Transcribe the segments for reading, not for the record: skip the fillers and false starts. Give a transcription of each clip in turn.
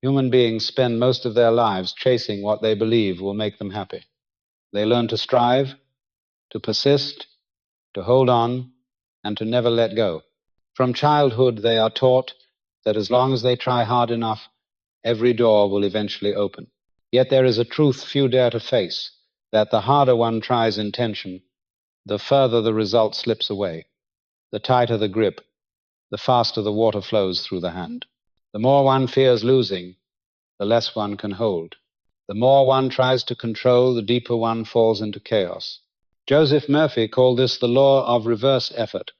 Human beings spend most of their lives chasing what they believe will make them happy. They learn to strive, to persist, to hold on, and to never let go. From childhood, they are taught that as long as they try hard enough, every door will eventually open. Yet there is a truth few dare to face, that the harder one tries in tension, the further the result slips away. The tighter the grip, the faster the water flows through the hand. The more one fears losing, the less one can hold. The more one tries to control, the deeper one falls into chaos. Joseph Murphy called this the law of reverse effort,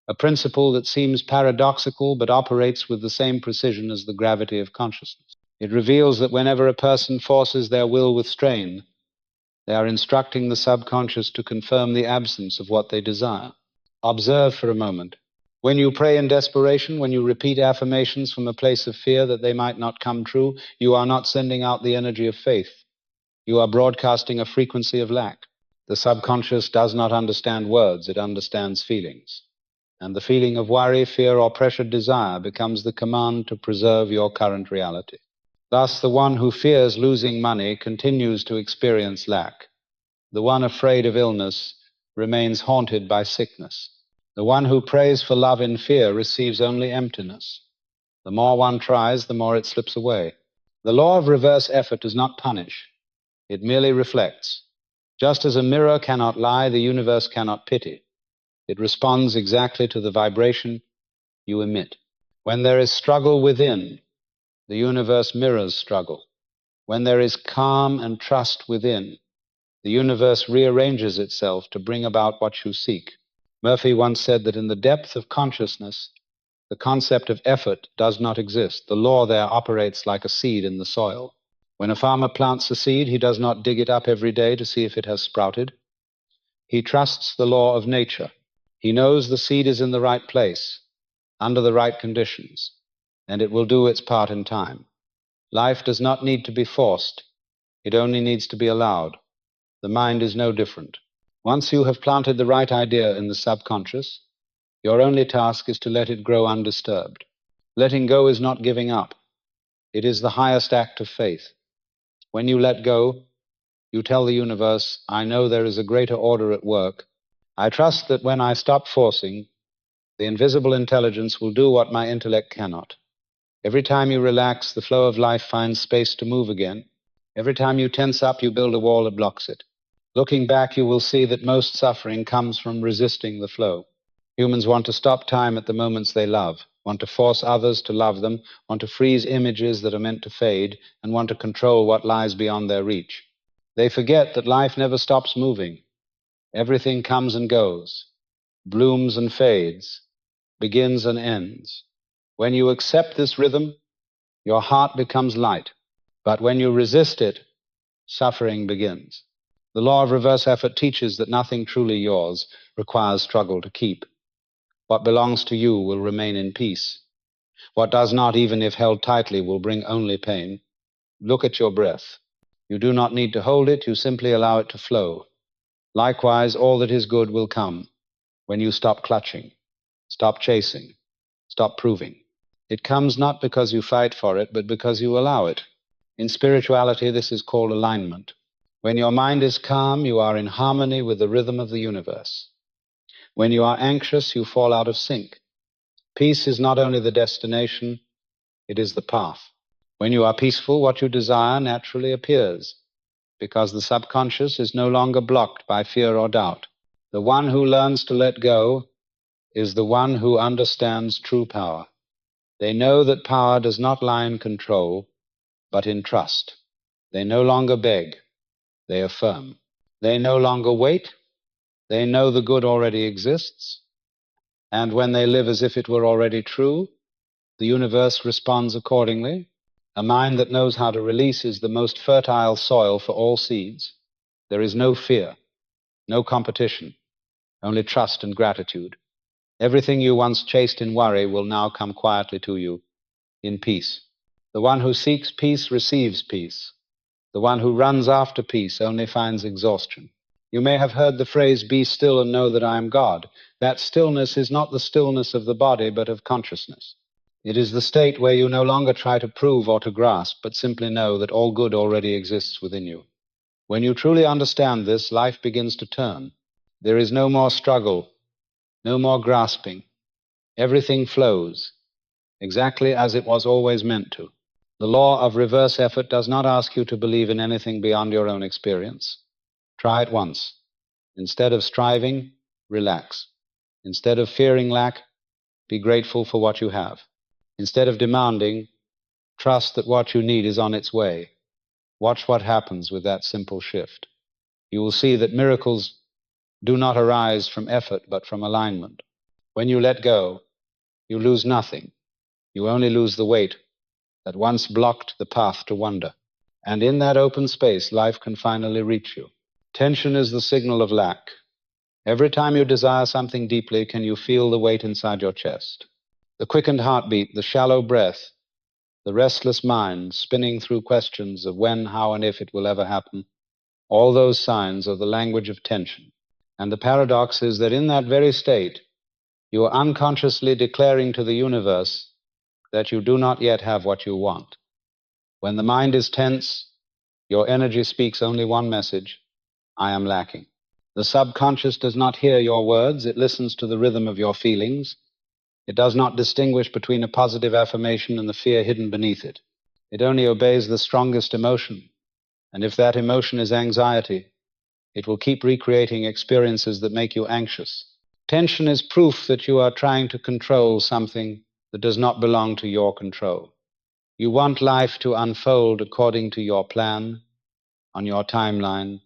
a principle that seems paradoxical but operates with the same precision as the gravity of consciousness. It reveals that whenever a person forces their will with strain, they are instructing the subconscious to confirm the absence of what they desire. Observe for a moment. When you pray in desperation, when you repeat affirmations from a place of fear that they might not come true, you are not sending out the energy of faith. You are broadcasting a frequency of lack. The subconscious does not understand words, it understands feelings. And the feeling of worry, fear, or pressured desire becomes the command to preserve your current reality. Thus, the one who fears losing money continues to experience lack. The one afraid of illness remains haunted by sickness. The one who prays for love in fear receives only emptiness. The more one tries, the more it slips away. The law of reverse effort does not punish. It merely reflects. Just as a mirror cannot lie, the universe cannot pity. It responds exactly to the vibration you emit. When there is struggle within, the universe mirrors struggle. When there is calm and trust within, the universe rearranges itself to bring about what you seek. Murphy once said that in the depth of consciousness, the concept of effort does not exist. The law there operates like a seed in the soil. When a farmer plants a seed, he does not dig it up every day to see if it has sprouted. He trusts the law of nature. He knows the seed is in the right place, under the right conditions, and it will do its part in time. Life does not need to be forced. It only needs to be allowed. The mind is no different. Once you have planted the right idea in the subconscious, your only task is to let it grow undisturbed. Letting go is not giving up. It is the highest act of faith. When you let go, you tell the universe, I know there is a greater order at work. I trust that when I stop forcing, the invisible intelligence will do what my intellect cannot. Every time you relax, the flow of life finds space to move again. Every time you tense up, you build a wall that blocks it. Looking back, you will see that most suffering comes from resisting the flow. Humans want to stop time at the moments they love, want to force others to love them, want to freeze images that are meant to fade, and want to control what lies beyond their reach. They forget that life never stops moving. Everything comes and goes, blooms and fades, begins and ends. When you accept this rhythm, your heart becomes light. But when you resist it, suffering begins. The law of reverse effort teaches that nothing truly yours requires struggle to keep. What belongs to you will remain in peace. What does not, even if held tightly, will bring only pain. Look at your breath. You do not need to hold it, you simply allow it to flow. Likewise, all that is good will come when you stop clutching, stop chasing, stop proving. It comes not because you fight for it, but because you allow it. In spirituality, this is called alignment. When your mind is calm, you are in harmony with the rhythm of the universe. When you are anxious, you fall out of sync. Peace is not only the destination, it is the path. When you are peaceful, what you desire naturally appears, because the subconscious is no longer blocked by fear or doubt. The one who learns to let go is the one who understands true power. They know that power does not lie in control, but in trust. They no longer beg, they affirm. They no longer wait, they know the good already exists, and when they live as if it were already true, the universe responds accordingly. A mind that knows how to release is the most fertile soil for all seeds. There is no fear, no competition, only trust and gratitude. Everything you once chased in worry will now come quietly to you in peace. The one who seeks peace receives peace. The one who runs after peace only finds exhaustion. You may have heard the phrase, be still and know that I am God. That stillness is not the stillness of the body, but of consciousness. It is the state where you no longer try to prove or to grasp, but simply know that all good already exists within you. When you truly understand this, life begins to turn. There is no more struggle, no more grasping. Everything flows, exactly as it was always meant to. The law of reverse effort does not ask you to believe in anything beyond your own experience. Try it once. Instead of striving, relax. Instead of fearing lack, be grateful for what you have. Instead of demanding, trust that what you need is on its way. Watch what happens with that simple shift. You will see that miracles do not arise from effort, but from alignment. When you let go, you lose nothing. You only lose the weight that once blocked the path to wonder. And in that open space, life can finally reach you. Tension is the signal of lack. Every time you desire something deeply, can you feel the weight inside your chest? The quickened heartbeat, the shallow breath, the restless mind spinning through questions of when, how, and if it will ever happen. All those signs are the language of tension. And the paradox is that in that very state, you are unconsciously declaring to the universe that you do not yet have what you want. When the mind is tense, your energy speaks only one message: I am lacking. The subconscious does not hear your words, it listens to the rhythm of your feelings. It does not distinguish between a positive affirmation and the fear hidden beneath it. It only obeys the strongest emotion, and if that emotion is anxiety, it will keep recreating experiences that make you anxious. Tension is proof that you are trying to control something that does not belong to your control. You want life to unfold according to your plan, on your timeline,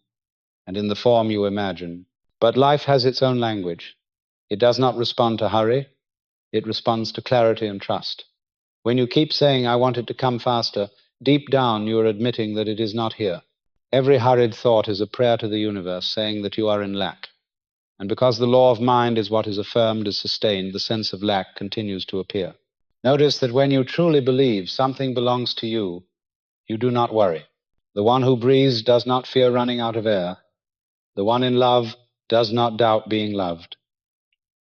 and in the form you imagine. But life has its own language. It does not respond to hurry. It responds to clarity and trust. When you keep saying, I want it to come faster, deep down you are admitting that it is not here. Every hurried thought is a prayer to the universe saying that you are in lack. And because the law of mind is what is affirmed as sustained, the sense of lack continues to appear. Notice that when you truly believe something belongs to you, you do not worry. The one who breathes does not fear running out of air. The one in love does not doubt being loved.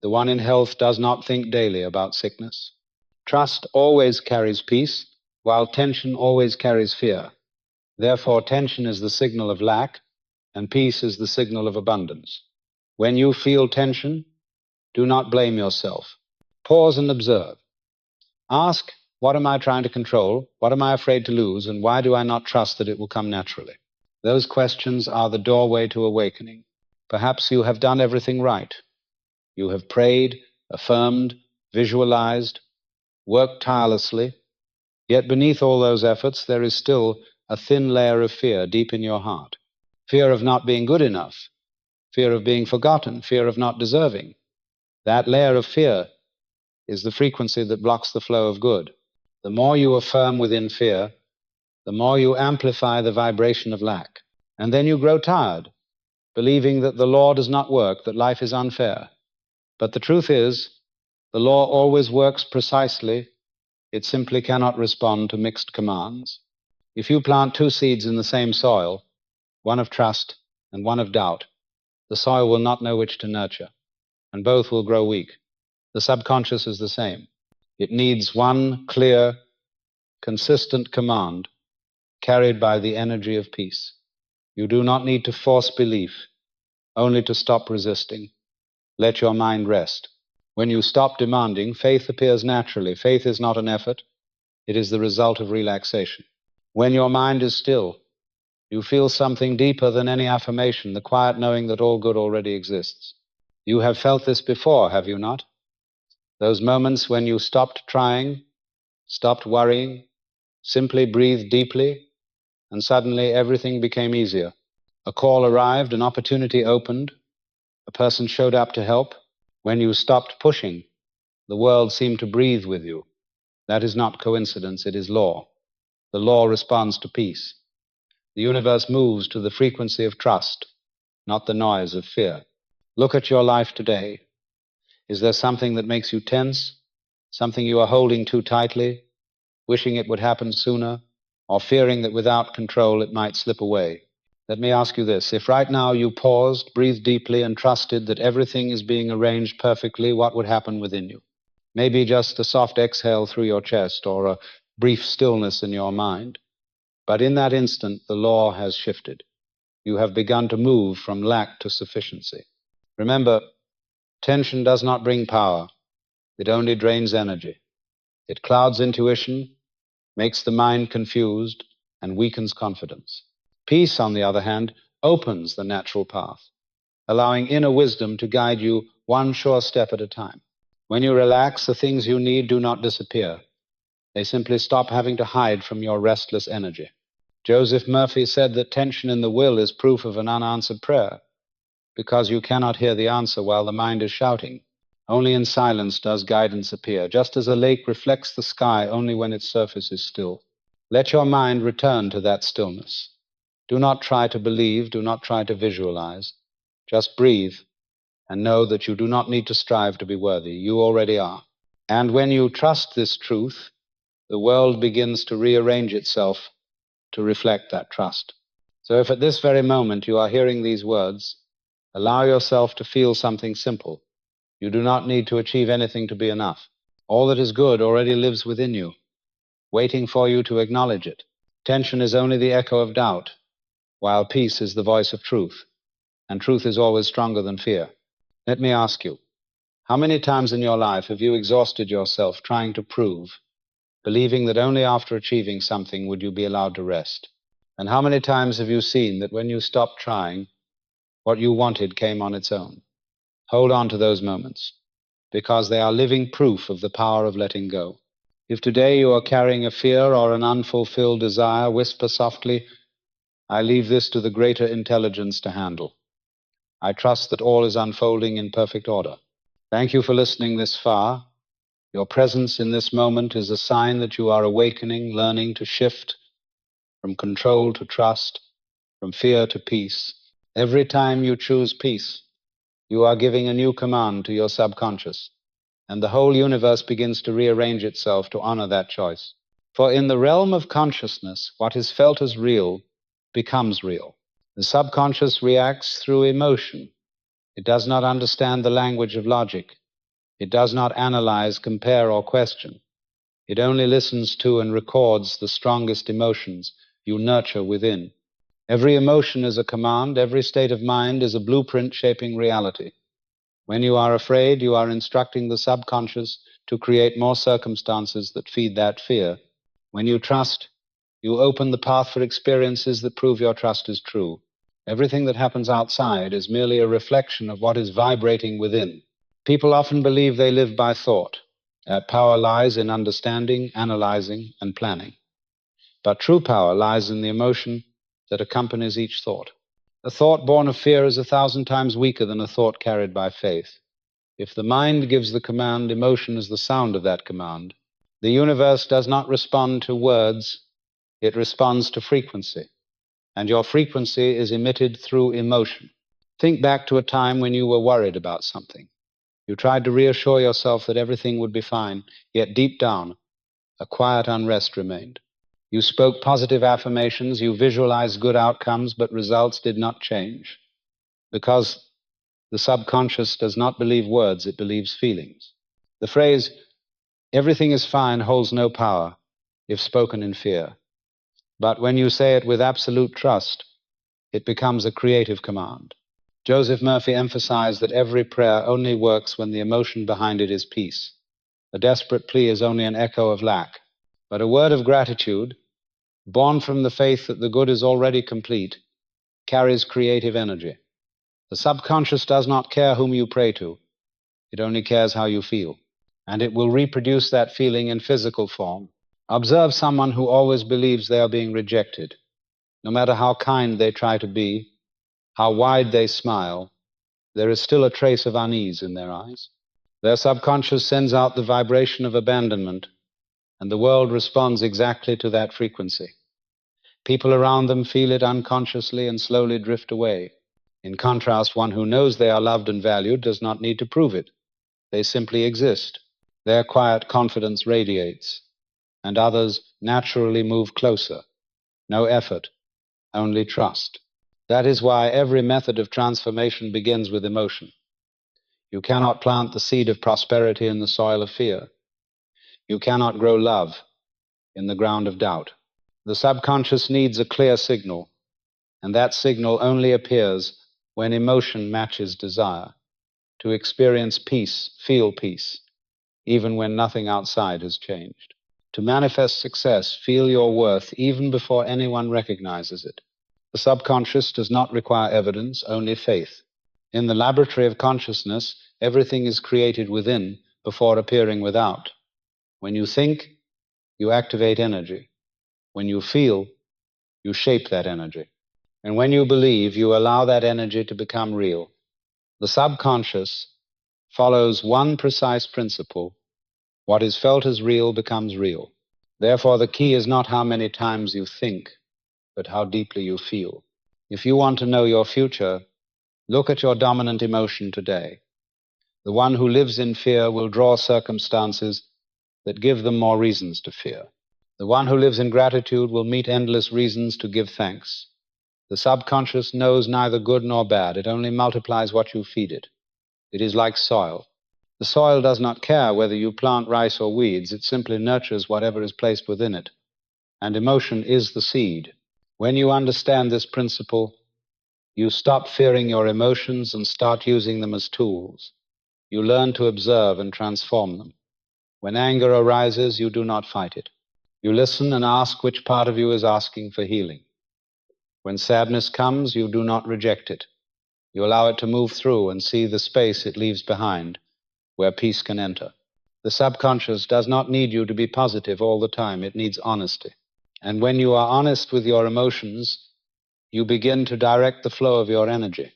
The one in health does not think daily about sickness. Trust always carries peace, while tension always carries fear. Therefore, tension is the signal of lack, and peace is the signal of abundance. When you feel tension, do not blame yourself. Pause and observe. Ask, what am I trying to control? What am I afraid to lose? And why do I not trust that it will come naturally? Those questions are the doorway to awakening. Perhaps you have done everything right. You have prayed, affirmed, visualized, worked tirelessly. Yet beneath all those efforts, there is still a thin layer of fear deep in your heart. Fear of not being good enough. Fear of being forgotten. Fear of not deserving. That layer of fear is the frequency that blocks the flow of good. The more you affirm within fear, the more you amplify the vibration of lack. And then you grow tired, believing that the law does not work, that life is unfair. But the truth is, the law always works precisely. It simply cannot respond to mixed commands. If you plant two seeds in the same soil, one of trust and one of doubt, the soil will not know which to nurture, and both will grow weak. The subconscious is the same. It needs one clear, consistent command carried by the energy of peace. You do not need to force belief, only to stop resisting. Let your mind rest. When you stop demanding, faith appears naturally. Faith is not an effort. It is the result of relaxation. When your mind is still, you feel something deeper than any affirmation, the quiet knowing that all good already exists. You have felt this before, have you not? Those moments when you stopped trying, stopped worrying, simply breathed deeply, and suddenly everything became easier. A call arrived, an opportunity opened, a person showed up to help. When you stopped pushing, the world seemed to breathe with you. That is not coincidence, it is law. The law responds to peace. The universe moves to the frequency of trust, not the noise of fear. Look at your life today. Is there something that makes you tense? Something you are holding too tightly, wishing it would happen sooner, or fearing that without control it might slip away? Let me ask you this. If right now you paused, breathed deeply, and trusted that everything is being arranged perfectly, what would happen within you? Maybe just a soft exhale through your chest or a brief stillness in your mind. But in that instant, the law has shifted. You have begun to move from lack to sufficiency. Remember, tension does not bring power. It only drains energy. It clouds intuition, makes the mind confused, and weakens confidence. Peace, on the other hand, opens the natural path, allowing inner wisdom to guide you one sure step at a time. When you relax, the things you need do not disappear. They simply stop having to hide from your restless energy. Joseph Murphy said that tension in the will is proof of an unanswered prayer, because you cannot hear the answer while the mind is shouting. Only in silence does guidance appear, just as a lake reflects the sky only when its surface is still. Let your mind return to that stillness. Do not try to believe, do not try to visualize. Just breathe and know that you do not need to strive to be worthy. You already are. And when you trust this truth, the world begins to rearrange itself to reflect that trust. So if at this very moment you are hearing these words, allow yourself to feel something simple. You do not need to achieve anything to be enough. All that is good already lives within you, waiting for you to acknowledge it. Tension is only the echo of doubt, while peace is the voice of truth, and truth is always stronger than fear. Let me ask you, how many times in your life have you exhausted yourself trying to prove, believing that only after achieving something would you be allowed to rest? And how many times have you seen that when you stopped trying, what you wanted came on its own? Hold on to those moments, because they are living proof of the power of letting go. If today you are carrying a fear or an unfulfilled desire, whisper softly, I leave this to the greater intelligence to handle. I trust that all is unfolding in perfect order. Thank you for listening this far. Your presence in this moment is a sign that you are awakening, learning to shift from control to trust, from fear to peace. Every time you choose peace, you are giving a new command to your subconscious, and the whole universe begins to rearrange itself to honor that choice. For in the realm of consciousness, what is felt as real becomes real. The subconscious reacts through emotion. It does not understand the language of logic. It does not analyze, compare, or question. It only listens to and records the strongest emotions you nurture within. Every emotion is a command, every state of mind is a blueprint shaping reality. When you are afraid, you are instructing the subconscious to create more circumstances that feed that fear. When you trust, you open the path for experiences that prove your trust is true. Everything that happens outside is merely a reflection of what is vibrating within. People often believe they live by thought. That power lies in understanding, analyzing, and planning. But true power lies in the emotion that accompanies each thought. A thought born of fear is 1,000 times weaker than a thought carried by faith. If the mind gives the command, emotion is the sound of that command. The universe does not respond to words, it responds to frequency. And your frequency is emitted through emotion. Think back to a time when you were worried about something. You tried to reassure yourself that everything would be fine, yet deep down, a quiet unrest remained. You spoke positive affirmations, you visualized good outcomes, but results did not change. Because the subconscious does not believe words, it believes feelings. The phrase, everything is fine, holds no power if spoken in fear. But when you say it with absolute trust, it becomes a creative command. Joseph Murphy emphasized that every prayer only works when the emotion behind it is peace. A desperate plea is only an echo of lack. But a word of gratitude, born from the faith that the good is already complete, carries creative energy. The subconscious does not care whom you pray to. It only cares how you feel. And it will reproduce that feeling in physical form. Observe someone who always believes they are being rejected. No matter how kind they try to be, how wide they smile, there is still a trace of unease in their eyes. Their subconscious sends out the vibration of abandonment, and the world responds exactly to that frequency. People around them feel it unconsciously and slowly drift away. In contrast, one who knows they are loved and valued does not need to prove it. They simply exist. Their quiet confidence radiates, and others naturally move closer. No effort, only trust. That is why every method of transformation begins with emotion. You cannot plant the seed of prosperity in the soil of fear. You cannot grow love in the ground of doubt. The subconscious needs a clear signal, and that signal only appears when emotion matches desire. To experience peace, feel peace, even when nothing outside has changed. To manifest success, feel your worth even before anyone recognizes it. The subconscious does not require evidence, only faith. In the laboratory of consciousness, everything is created within before appearing without. When you think, you activate energy. When you feel, you shape that energy. And when you believe, you allow that energy to become real. The subconscious follows one precise principle: what is felt as real becomes real. Therefore, the key is not how many times you think, but how deeply you feel. If you want to know your future, look at your dominant emotion today. The one who lives in fear will draw circumstances that give them more reasons to fear. The one who lives in gratitude will meet endless reasons to give thanks. The subconscious knows neither good nor bad. It only multiplies what you feed it. It is like soil. The soil does not care whether you plant rice or weeds. It simply nurtures whatever is placed within it. And emotion is the seed. When you understand this principle, you stop fearing your emotions and start using them as tools. You learn to observe and transform them. When anger arises, you do not fight it. You listen and ask which part of you is asking for healing. When sadness comes, you do not reject it. You allow it to move through and see the space it leaves behind, where peace can enter. The subconscious does not need you to be positive all the time. It needs honesty. And when you are honest with your emotions, you begin to direct the flow of your energy.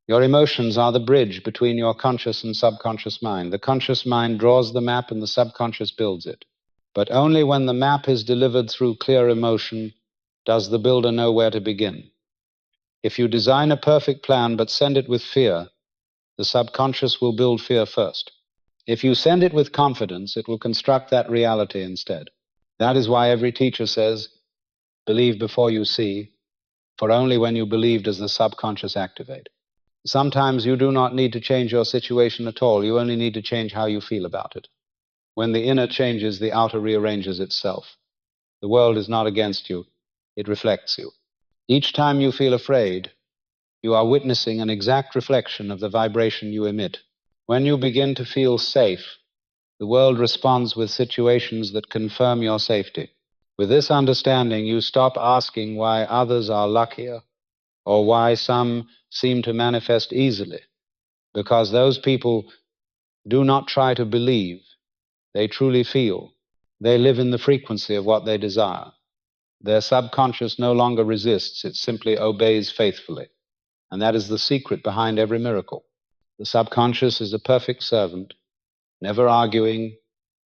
Your emotions are the bridge between your conscious and subconscious mind. The conscious mind draws the map and the subconscious builds it. But only when the map is delivered through clear emotion does the builder know where to begin. If you design a perfect plan but send it with fear, the subconscious will build fear first. If you send it with confidence, it will construct that reality instead. That is why every teacher says, believe before you see, for only when you believe does the subconscious activate. Sometimes you do not need to change your situation at all. You only need to change how you feel about it. When the inner changes, the outer rearranges itself. The world is not against you. It reflects you. Each time you feel afraid, you are witnessing an exact reflection of the vibration you emit. When you begin to feel safe, the world responds with situations that confirm your safety. With this understanding, you stop asking why others are luckier or why some seem to manifest easily, because those people do not try to believe. They truly feel. They live in the frequency of what they desire. Their subconscious no longer resists. It simply obeys faithfully. And that is the secret behind every miracle. The subconscious is a perfect servant, never arguing,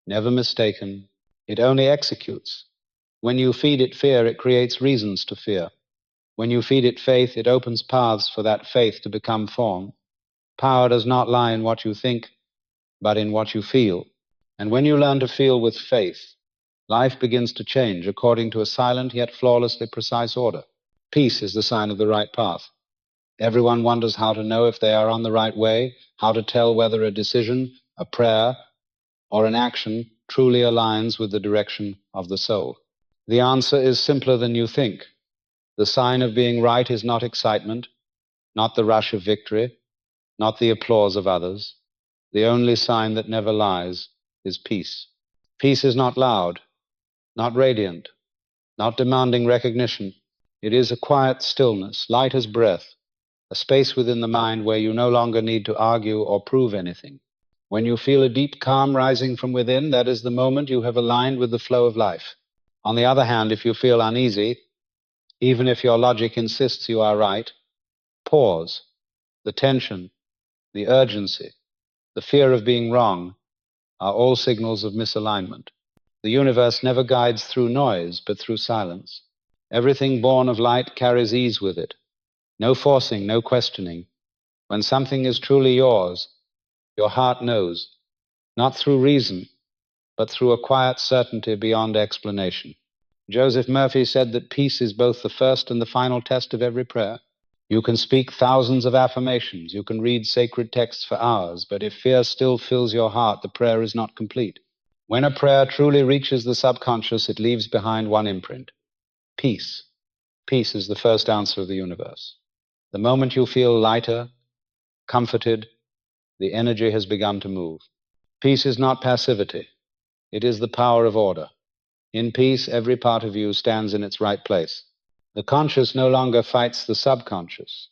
never mistaken. It only executes. When you feed it fear, it creates reasons to fear. When you feed it faith, it opens paths for that faith to become form. Power does not lie in what you think, but in what you feel. And when you learn to feel with faith, life begins to change according to a silent yet flawlessly precise order. Peace is the sign of the right path. Everyone wonders how to know if they are on the right way, how to tell whether a decision, a prayer, or an action truly aligns with the direction of the soul. The answer is simpler than you think. The sign of being right is not excitement, not the rush of victory, not the applause of others. The only sign that never lies is peace. Peace is not loud, not radiant, not demanding recognition. It is a quiet stillness, light as breath, a space within the mind where you no longer need to argue or prove anything. When you feel a deep calm rising from within, that is the moment you have aligned with the flow of life. On the other hand, if you feel uneasy, even if your logic insists you are right, pause. The tension, the urgency, the fear of being wrong are all signals of misalignment. The universe never guides through noise, but through silence. Everything born of light carries ease with it. No forcing, no questioning. When something is truly yours, your heart knows, not through reason, but through a quiet certainty beyond explanation. Joseph Murphy said that peace is both the first and the final test of every prayer. You can speak thousands of affirmations. You can read sacred texts for hours, but if fear still fills your heart, the prayer is not complete. When a prayer truly reaches the subconscious, it leaves behind one imprint: peace. Peace is the first answer of the universe. The moment you feel lighter, comforted, the energy has begun to move. Peace is not passivity. It is the power of order. In peace, every part of you stands in its right place. The conscious no longer fights the subconscious.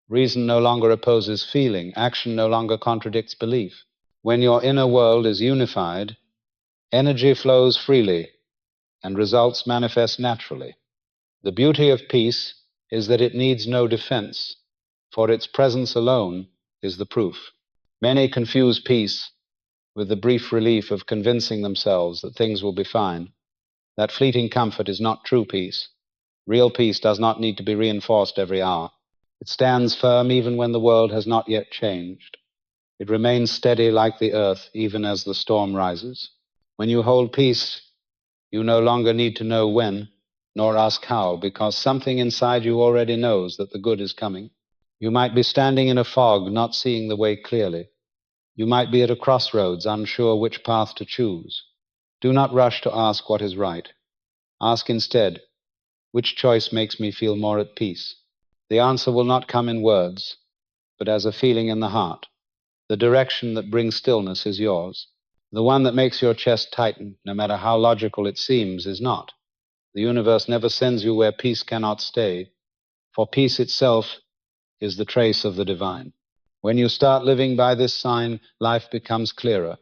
Reason no longer opposes feeling. Action no longer contradicts belief. When your inner world is unified, energy flows freely and results manifest naturally. The beauty of peace is that it needs no defense, for its presence alone is the proof. Many confuse peace with the brief relief of convincing themselves that things will be fine. That fleeting comfort is not true peace. Real peace does not need to be reinforced every hour. It stands firm even when the world has not yet changed. It remains steady like the earth even as the storm rises. When you hold peace, you no longer need to know when, nor ask how, because something inside you already knows that the good is coming. You might be standing in a fog, not seeing the way clearly. You might be at a crossroads, unsure which path to choose. Do not rush to ask what is right. Ask instead, which choice makes me feel more at peace? The answer will not come in words, but as a feeling in the heart. The direction that brings stillness is yours. The one that makes your chest tighten, no matter how logical it seems, is not. The universe never sends you where peace cannot stay, for peace itself is the trace of the divine. When you start living by this sign, life becomes clearer.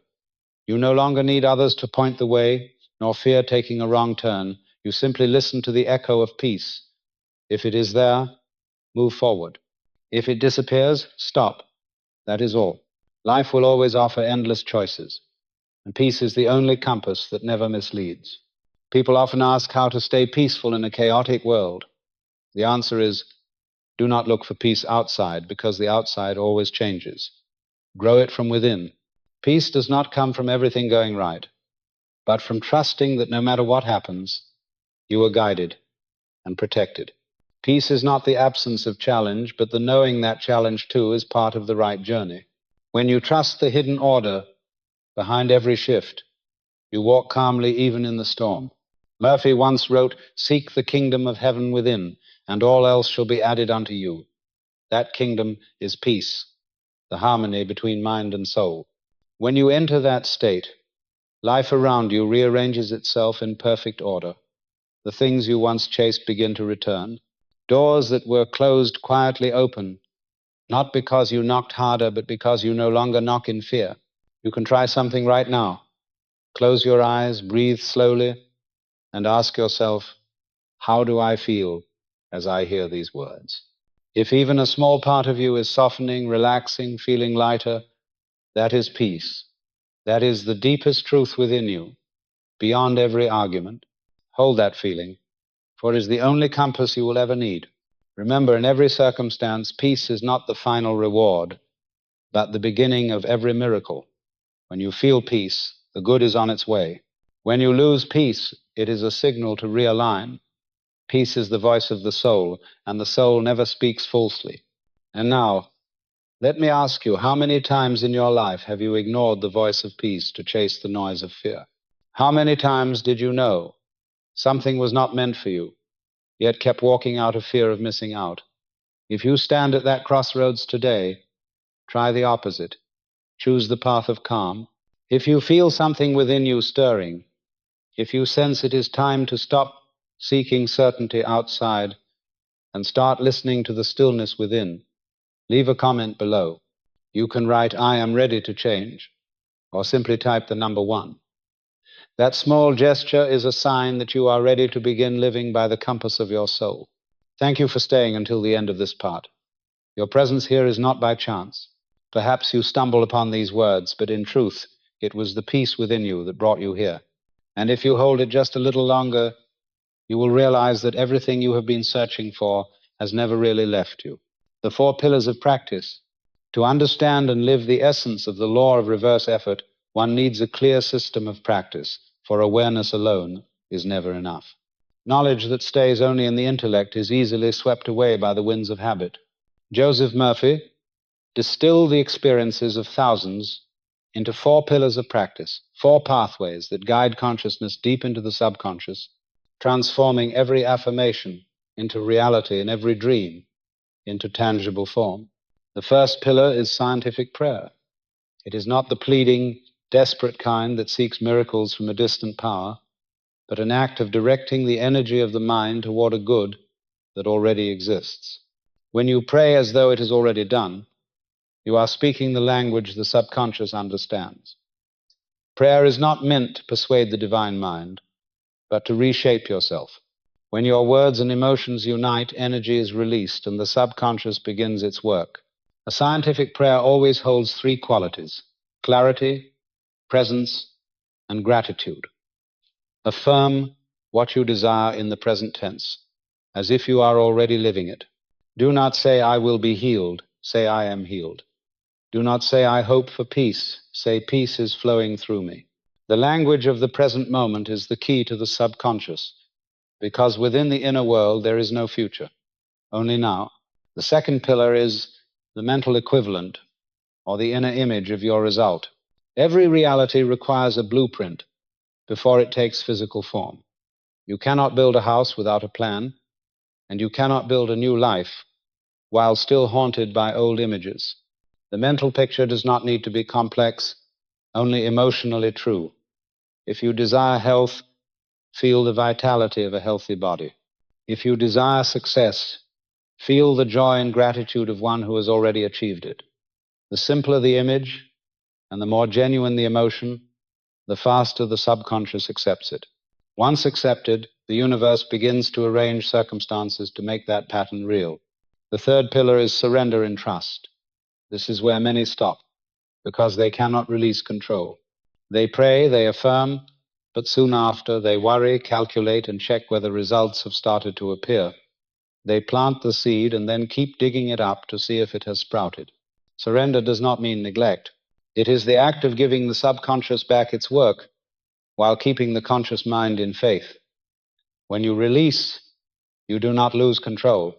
You no longer need others to point the way, nor fear taking a wrong turn. You simply listen to the echo of peace. If it is there, move forward. If it disappears, stop. That is all. Life will always offer endless choices, and peace is the only compass that never misleads. People often ask how to stay peaceful in a chaotic world. The answer is, do not look for peace outside, because the outside always changes. Grow it from within. Peace does not come from everything going right, but from trusting that no matter what happens, you are guided and protected. Peace is not the absence of challenge, but the knowing that challenge too is part of the right journey. When you trust the hidden order behind every shift, you walk calmly even in the storm. Murphy once wrote, "Seek the kingdom of heaven within, and all else shall be added unto you." That kingdom is peace, the harmony between mind and soul. When you enter that state, life around you rearranges itself in perfect order. The things you once chased begin to return. Doors that were closed quietly open, not because you knocked harder, but because you no longer knock in fear. You can try something right now. Close your eyes, breathe slowly, and ask yourself, how do I feel as I hear these words? If even a small part of you is softening, relaxing, feeling lighter, that is peace. That is the deepest truth within you, beyond every argument. Hold that feeling, for it is the only compass you will ever need. Remember, in every circumstance, peace is not the final reward, but the beginning of every miracle. When you feel peace, the good is on its way. When you lose peace, it is a signal to realign. Peace is the voice of the soul, and the soul never speaks falsely. And now, let me ask you, how many times in your life have you ignored the voice of peace to chase the noise of fear? How many times did you know something was not meant for you, yet kept walking out of fear of missing out? If you stand at that crossroads today, try the opposite. Choose the path of calm. If you feel something within you stirring, if you sense it is time to stop seeking certainty outside and start listening to the stillness within, leave a comment below. You can write, "I am ready to change," or simply type the number 1. That small gesture is a sign that you are ready to begin living by the compass of your soul. Thank you for staying until the end of this part. Your presence here is not by chance. Perhaps you stumbled upon these words, but in truth, it was the peace within you that brought you here. And if you hold it just a little longer, you will realize that everything you have been searching for has never really left you. The 4 pillars of practice. To understand and live the essence of the law of reverse effort, one needs a clear system of practice, for awareness alone is never enough. Knowledge that stays only in the intellect is easily swept away by the winds of habit. Joseph Murphy distilled the experiences of thousands into 4 pillars of practice, 4 pathways that guide consciousness deep into the subconscious, transforming every affirmation into reality and every dream into tangible form. The first pillar is scientific prayer. It is not the pleading, desperate kind that seeks miracles from a distant power, but an act of directing the energy of the mind toward a good that already exists. When you pray as though it is already done, you are speaking the language the subconscious understands. Prayer is not meant to persuade the divine mind, but to reshape yourself. When your words and emotions unite, energy is released and the subconscious begins its work. A scientific prayer always holds 3 qualities: clarity, presence, and gratitude. Affirm what you desire in the present tense, as if you are already living it. Do not say, "I will be healed." Say, "I am healed." Do not say, "I hope for peace." Say, "Peace is flowing through me." The language of the present moment is the key to the subconscious, because within the inner world there is no future, only now. The second pillar is the mental equivalent, or the inner image of your result. Every reality requires a blueprint before it takes physical form. You cannot build a house without a plan, and you cannot build a new life while still haunted by old images. The mental picture does not need to be complex, only emotionally true. If you desire health, feel the vitality of a healthy body. If you desire success, feel the joy and gratitude of one who has already achieved it. The simpler the image and the more genuine the emotion, the faster the subconscious accepts it. Once accepted, the universe begins to arrange circumstances to make that pattern real. The third pillar is surrender in trust. This is where many stop, because they cannot release control. They pray, they affirm, but soon after they worry, calculate, and check whether results have started to appear. They plant the seed and then keep digging it up to see if it has sprouted. Surrender does not mean neglect. It is the act of giving the subconscious back its work while keeping the conscious mind in faith. When you release, you do not lose control.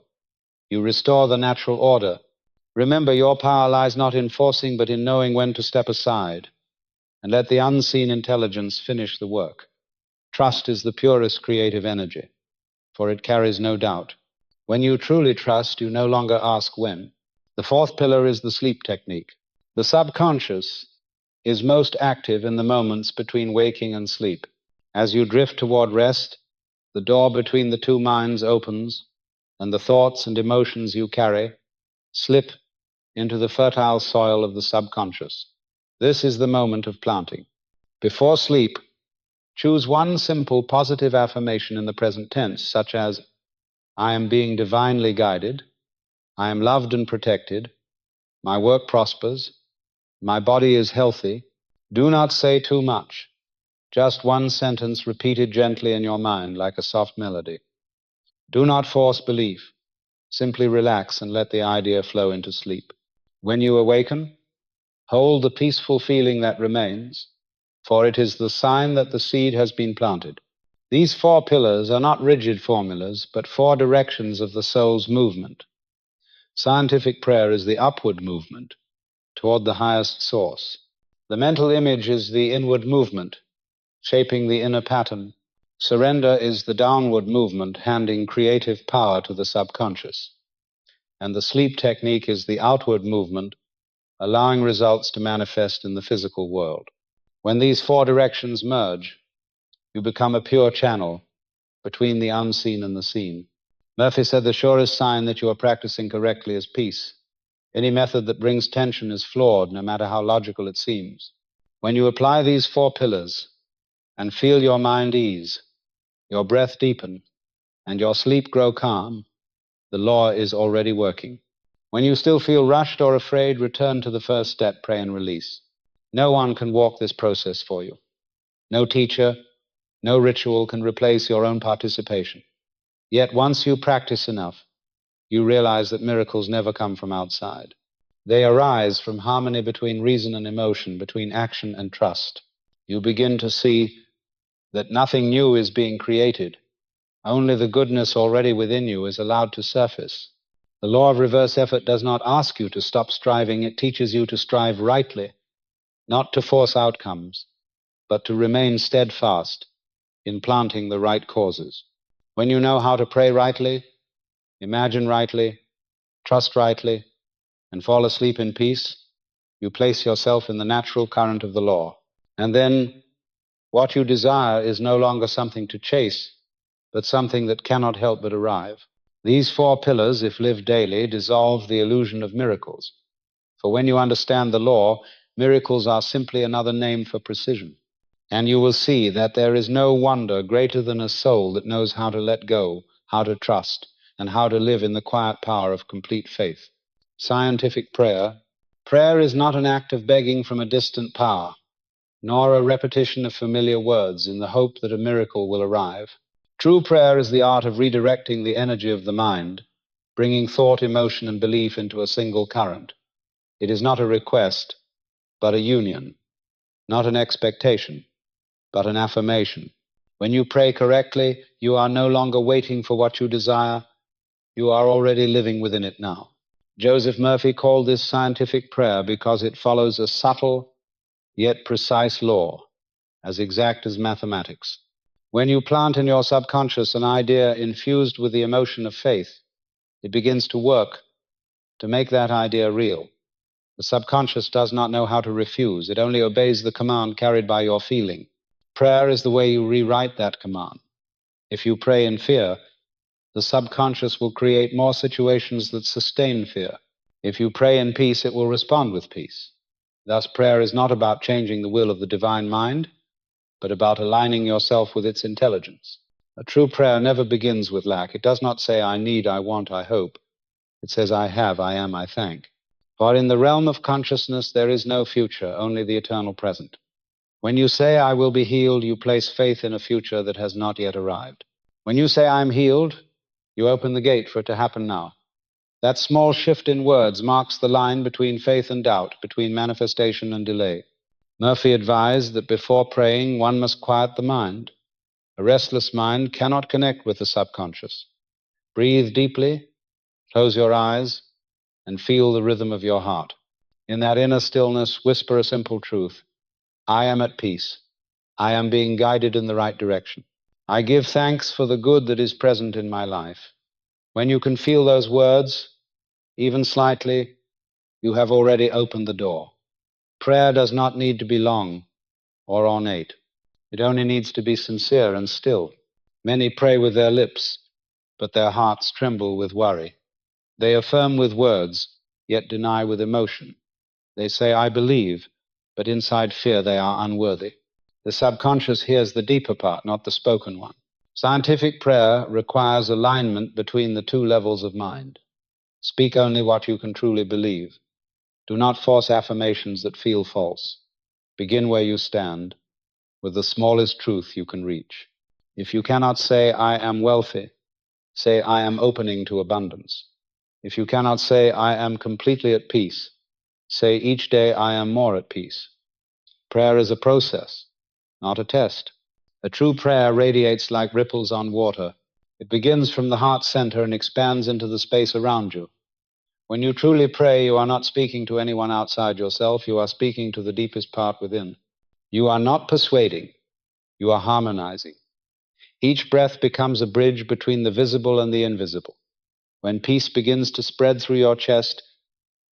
You restore the natural order. Remember, your power lies not in forcing, but in knowing when to step aside and let the unseen intelligence finish the work. Trust is the purest creative energy, for it carries no doubt. When you truly trust, you no longer ask when. The fourth pillar is the sleep technique. The subconscious is most active in the moments between waking and sleep. As you drift toward rest, the door between the 2 minds opens, and the thoughts and emotions you carry slip into the fertile soil of the subconscious. This is the moment of planting. Before sleep, choose one simple positive affirmation in the present tense, such as, "I am being divinely guided," "I am loved and protected," "My work prospers," "My body is healthy." Do not say too much. Just one sentence repeated gently in your mind like a soft melody. Do not force belief. Simply relax and let the idea flow into sleep. When you awaken, hold the peaceful feeling that remains, for it is the sign that the seed has been planted. These 4 pillars are not rigid formulas, but 4 directions of the soul's movement. Scientific prayer is the upward movement toward the highest source. The mental image is the inward movement, shaping the inner pattern. Surrender is the downward movement, handing creative power to the subconscious. And the sleep technique is the outward movement, allowing results to manifest in the physical world. When these 4 directions merge, you become a pure channel between the unseen and the seen. Murphy said the surest sign that you are practicing correctly is peace. Any method that brings tension is flawed, no matter how logical it seems. When you apply these 4 pillars and feel your mind ease, your breath deepen, and your sleep grow calm, the law is already working. When you still feel rushed or afraid, return to the first step, pray and release. No one can walk this process for you. No teacher, no ritual can replace your own participation. Yet once you practice enough, you realize that miracles never come from outside. They arise from harmony between reason and emotion, between action and trust. You begin to see that nothing new is being created. Only the goodness already within you is allowed to surface. The law of reverse effort does not ask you to stop striving, it teaches you to strive rightly, not to force outcomes, but to remain steadfast in planting the right causes. When you know how to pray rightly, imagine rightly, trust rightly, and fall asleep in peace, you place yourself in the natural current of the law. And then what you desire is no longer something to chase, but something that cannot help but arrive. These four pillars, if lived daily, dissolve the illusion of miracles. For when you understand the law, miracles are simply another name for precision. And you will see that there is no wonder greater than a soul that knows how to let go, how to trust, and how to live in the quiet power of complete faith. Scientific prayer. Prayer is not an act of begging from a distant power, nor a repetition of familiar words in the hope that a miracle will arrive. True prayer is the art of redirecting the energy of the mind, bringing thought, emotion, and belief into a single current. It is not a request, but a union, not an expectation, but an affirmation. When you pray correctly, you are no longer waiting for what you desire, you are already living within it now. Joseph Murphy called this scientific prayer because it follows a subtle yet precise law, as exact as mathematics. When you plant in your subconscious an idea infused with the emotion of faith, it begins to work to make that idea real. The subconscious does not know how to refuse. It only obeys the command carried by your feeling. Prayer is the way you rewrite that command. If you pray in fear, the subconscious will create more situations that sustain fear. If you pray in peace, it will respond with peace. Thus, prayer is not about changing the will of the divine mind, but about aligning yourself with its intelligence. A true prayer never begins with lack. It does not say, I need, I want, I hope. It says, I have, I am, I thank. For in the realm of consciousness, there is no future, only the eternal present. When you say, I will be healed, you place faith in a future that has not yet arrived. When you say, I'm healed, you open the gate for it to happen now. That small shift in words marks the line between faith and doubt, between manifestation and delay. Murphy advised that before praying, one must quiet the mind. A restless mind cannot connect with the subconscious. Breathe deeply, close your eyes, and feel the rhythm of your heart. In that inner stillness, whisper a simple truth. I am at peace. I am being guided in the right direction. I give thanks for the good that is present in my life. When you can feel those words, even slightly, you have already opened the door. Prayer does not need to be long or ornate. It only needs to be sincere and still. Many pray with their lips, but their hearts tremble with worry. They affirm with words, yet deny with emotion. They say, I believe, but inside fear they are unworthy. The subconscious hears the deeper part, not the spoken one. Scientific prayer requires alignment between the two levels of mind. Speak only what you can truly believe. Do not force affirmations that feel false. Begin where you stand, with the smallest truth you can reach. If you cannot say, I am wealthy, say, I am opening to abundance. If you cannot say, I am completely at peace, say, each day I am more at peace. Prayer is a process, not a test. A true prayer radiates like ripples on water. It begins from the heart center and expands into the space around you. When you truly pray, you are not speaking to anyone outside yourself. You are speaking to the deepest part within. You are not persuading. You are harmonizing. Each breath becomes a bridge between the visible and the invisible. When peace begins to spread through your chest,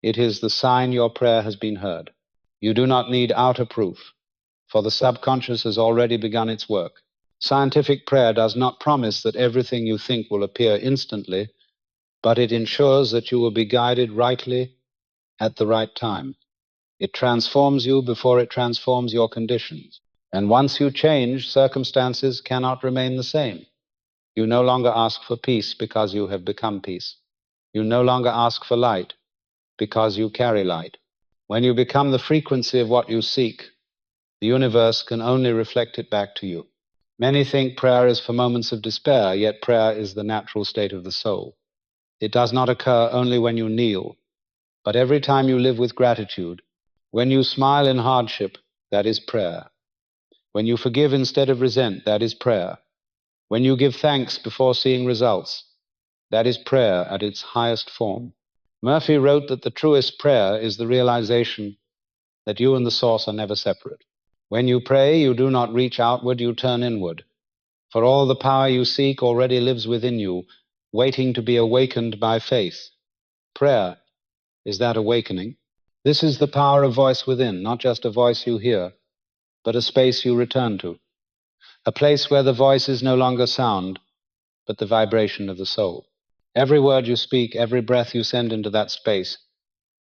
it is the sign your prayer has been heard. You do not need outer proof, for the subconscious has already begun its work. Scientific prayer does not promise that everything you think will appear instantly, but it ensures that you will be guided rightly at the right time. It transforms you before it transforms your conditions. And once you change, circumstances cannot remain the same. You no longer ask for peace because you have become peace. You no longer ask for light because you carry light. When you become the frequency of what you seek, the universe can only reflect it back to you. Many think prayer is for moments of despair, yet prayer is the natural state of the soul. It does not occur only when you kneel, but every time you live with gratitude. When you smile in hardship, that is prayer. When you forgive instead of resent, that is prayer. When you give thanks before seeing results, That is prayer at its highest form. Murphy wrote that the truest prayer is the realization that you and the source are never separate. When you pray, you do not reach outward, you turn inward. For all the power you seek already lives within you, waiting to be awakened by faith. Prayer is that awakening. This is the power of voice within, not just a voice you hear, but a space you return to, a place where the voice is no longer sound, but the vibration of the soul. Every word you speak, every breath you send into that space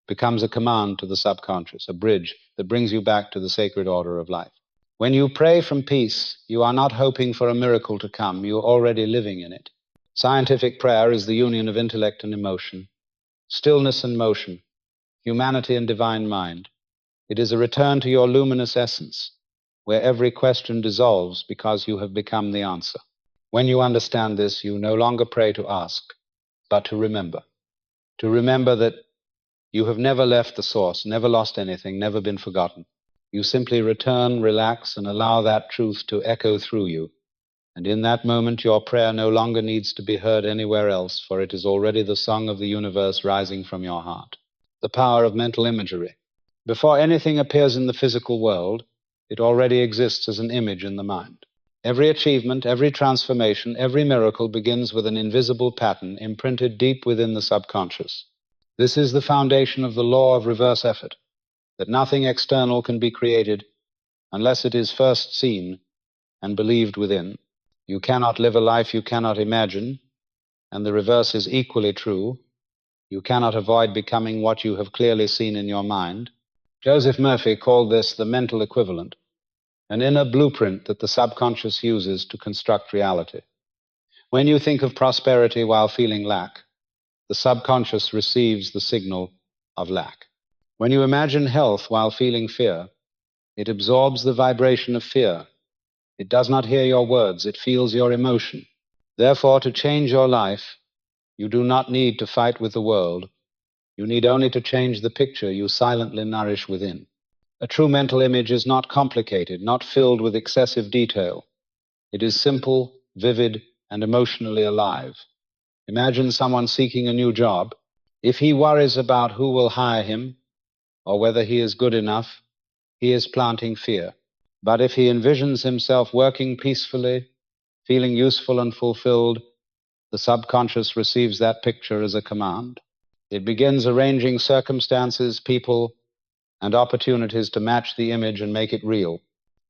becomes a command to the subconscious, a bridge that brings you back to the sacred order of life. When you pray from peace, you are not hoping for a miracle to come, you are already living in it. Scientific prayer is the union of intellect and emotion, stillness and motion, humanity and divine mind. It is a return to your luminous essence, where every question dissolves because you have become the answer. When you understand this, you no longer pray to ask, but to remember that you have never left the source, never lost anything, never been forgotten. You simply return, relax, and allow that truth to echo through you. And in that moment, your prayer no longer needs to be heard anywhere else, for it is already the song of the universe rising from your heart. The power of mental imagery. Before anything appears in the physical world, it already exists as an image in the mind. Every achievement, every transformation, every miracle begins with an invisible pattern imprinted deep within the subconscious. This is the foundation of the law of reverse effort, that nothing external can be created unless it is first seen and believed within. You cannot live a life you cannot imagine, and the reverse is equally true. You cannot avoid becoming what you have clearly seen in your mind. Joseph Murphy called this the mental equivalent, an inner blueprint that the subconscious uses to construct reality. When you think of prosperity while feeling lack, the subconscious receives the signal of lack. When you imagine health while feeling fear, it absorbs the vibration of fear. It does not hear your words, it feels your emotion. Therefore, to change your life, you do not need to fight with the world. You need only to change the picture you silently nourish within. A true mental image is not complicated, not filled with excessive detail. It is simple, vivid, and emotionally alive. Imagine someone seeking a new job. If he worries about who will hire him or whether he is good enough, he is planting fear. But if he envisions himself working peacefully, feeling useful and fulfilled, the subconscious receives that picture as a command. It begins arranging circumstances, people, and opportunities to match the image and make it real.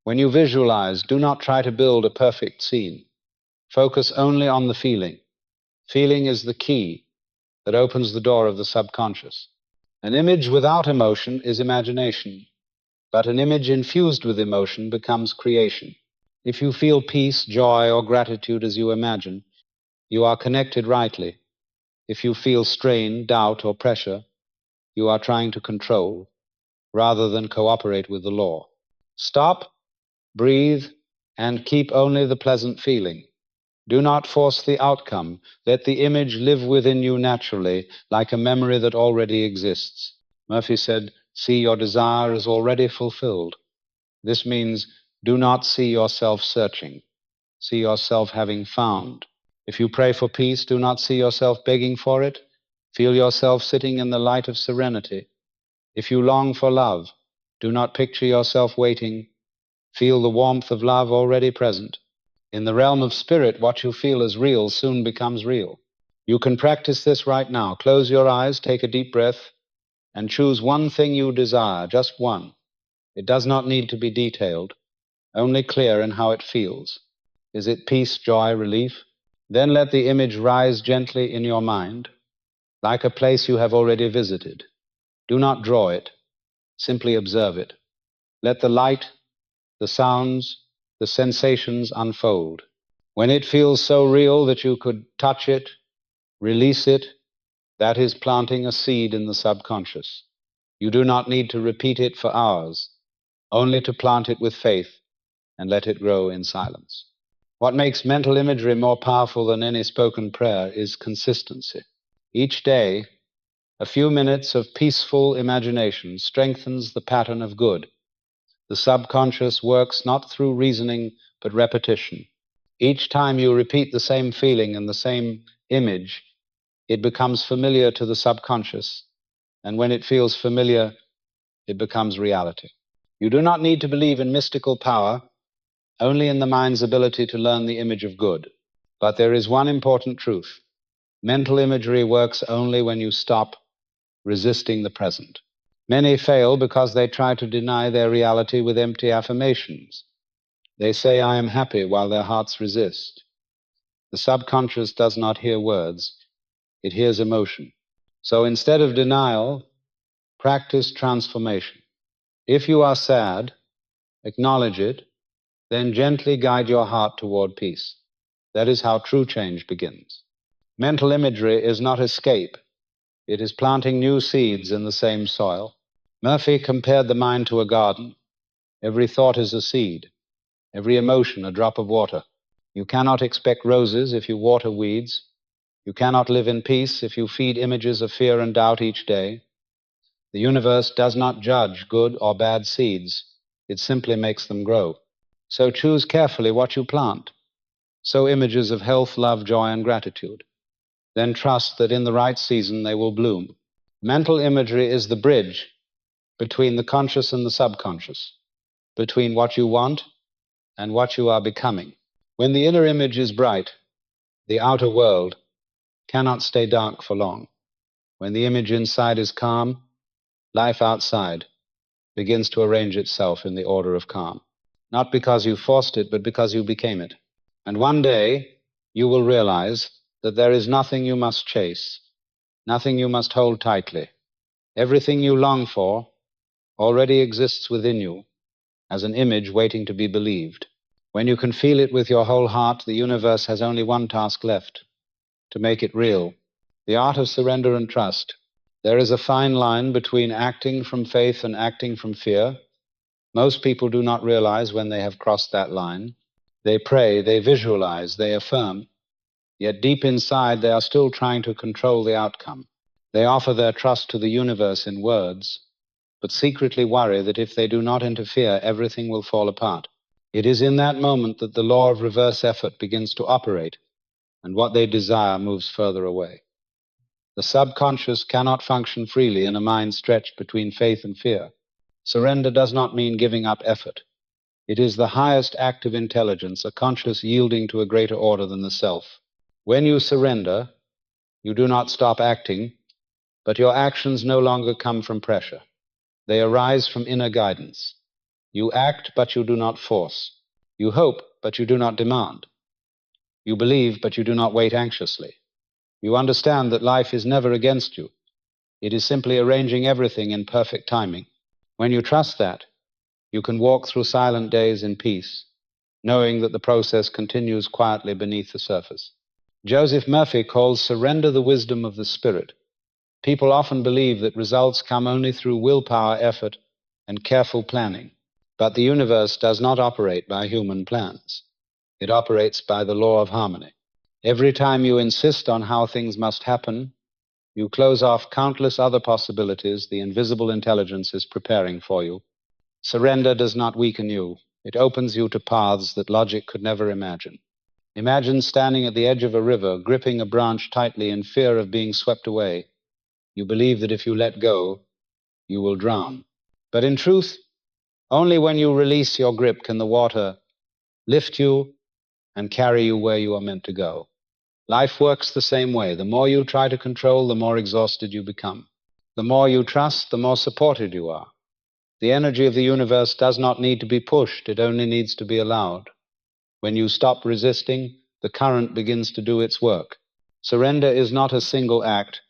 When you visualize, do not try to build a perfect scene. Focus only on the feeling. Feeling is the key that opens the door of the subconscious. An image without emotion is imagination, but an image infused with emotion becomes creation. If you feel peace, joy, or gratitude as you imagine, you are connected rightly. If you feel strain, doubt, or pressure, you are trying to control rather than cooperate with the law. Stop, breathe, and keep only the pleasant feeling. Do not force the outcome. Let the image live within you naturally, like a memory that already exists. Murphy said, "See your desire is already fulfilled." This means do not see yourself searching. See yourself having found. If you pray for peace, do not see yourself begging for it. Feel yourself sitting in the light of serenity. If you long for love, do not picture yourself waiting. Feel the warmth of love already present. In the realm of spirit, what you feel as real soon becomes real. You can practice this right now. Close your eyes, take a deep breath, and choose one thing you desire, just one. It does not need to be detailed, only clear in how it feels. Is it peace, joy, relief? Then let the image rise gently in your mind, like a place you have already visited. Do not draw it, simply observe it. Let the light, the sounds, the sensations unfold. When it feels so real that you could touch it, release it, that is planting a seed in the subconscious. You do not need to repeat it for hours, only to plant it with faith and let it grow in silence. What makes mental imagery more powerful than any spoken prayer is consistency. Each day, a few minutes of peaceful imagination strengthens the pattern of good. The subconscious works not through reasoning, but repetition. Each time you repeat the same feeling and the same image, it becomes familiar to the subconscious, and when it feels familiar, it becomes reality. You do not need to believe in mystical power, only in the mind's ability to learn the image of good. But there is one important truth. Mental imagery works only when you stop resisting the present. Many fail because they try to deny their reality with empty affirmations. They say, "I am happy," while their hearts resist. The subconscious does not hear words, it hears emotion. So instead of denial, practice transformation. If you are sad, acknowledge it, then gently guide your heart toward peace. That is how true change begins. Mental imagery is not escape, it is planting new seeds in the same soil. Murphy compared the mind to a garden. Every thought is a seed, every emotion a drop of water. You cannot expect roses if you water weeds. You cannot live in peace if you feed images of fear and doubt each day. The universe does not judge good or bad seeds. It simply makes them grow. So choose carefully what you plant. Sow images of health, love, joy, and gratitude. Then trust that in the right season they will bloom. Mental imagery is the bridge between the conscious and the subconscious, between what you want and what you are becoming. When the inner image is bright, the outer world cannot stay dark for long. When the image inside is calm, life outside begins to arrange itself in the order of calm. Not because you forced it, but because you became it. And one day, you will realize that there is nothing you must chase, nothing you must hold tightly. Everything you long for already exists within you as an image waiting to be believed. When you can feel it with your whole heart, the universe has only one task left: to make it real. The art of surrender and trust. There is a fine line between acting from faith and acting from fear. Most people do not realize when they have crossed that line. They pray, they visualize, they affirm, yet deep inside they are still trying to control the outcome. They offer their trust to the universe in words, but secretly worry that if they do not interfere, everything will fall apart. It is in that moment that the law of reverse effort begins to operate, and what they desire moves further away. The subconscious cannot function freely in a mind stretched between faith and fear. Surrender does not mean giving up effort. It is the highest act of intelligence, a conscious yielding to a greater order than the self. When you surrender, you do not stop acting, but your actions no longer come from pressure. They arise from inner guidance. You act, but you do not force. You hope, but you do not demand. You believe, but you do not wait anxiously. You understand that life is never against you. It is simply arranging everything in perfect timing. When you trust that, you can walk through silent days in peace, knowing that the process continues quietly beneath the surface. Joseph Murphy calls surrender the wisdom of the spirit. People often believe that results come only through willpower, effort, and careful planning. But the universe does not operate by human plans. It operates by the law of harmony. Every time you insist on how things must happen, you close off countless other possibilities the invisible intelligence is preparing for you. Surrender does not weaken you. It opens you to paths that logic could never imagine. Imagine standing at the edge of a river, gripping a branch tightly in fear of being swept away. You believe that if you let go, you will drown. But in truth, only when you release your grip can the water lift you and carry you where you are meant to go. Life works the same way. The more you try to control, the more exhausted you become. The more you trust, the more supported you are. The energy of the universe does not need to be pushed, it only needs to be allowed. When you stop resisting, the current begins to do its work. Surrender is not a single act,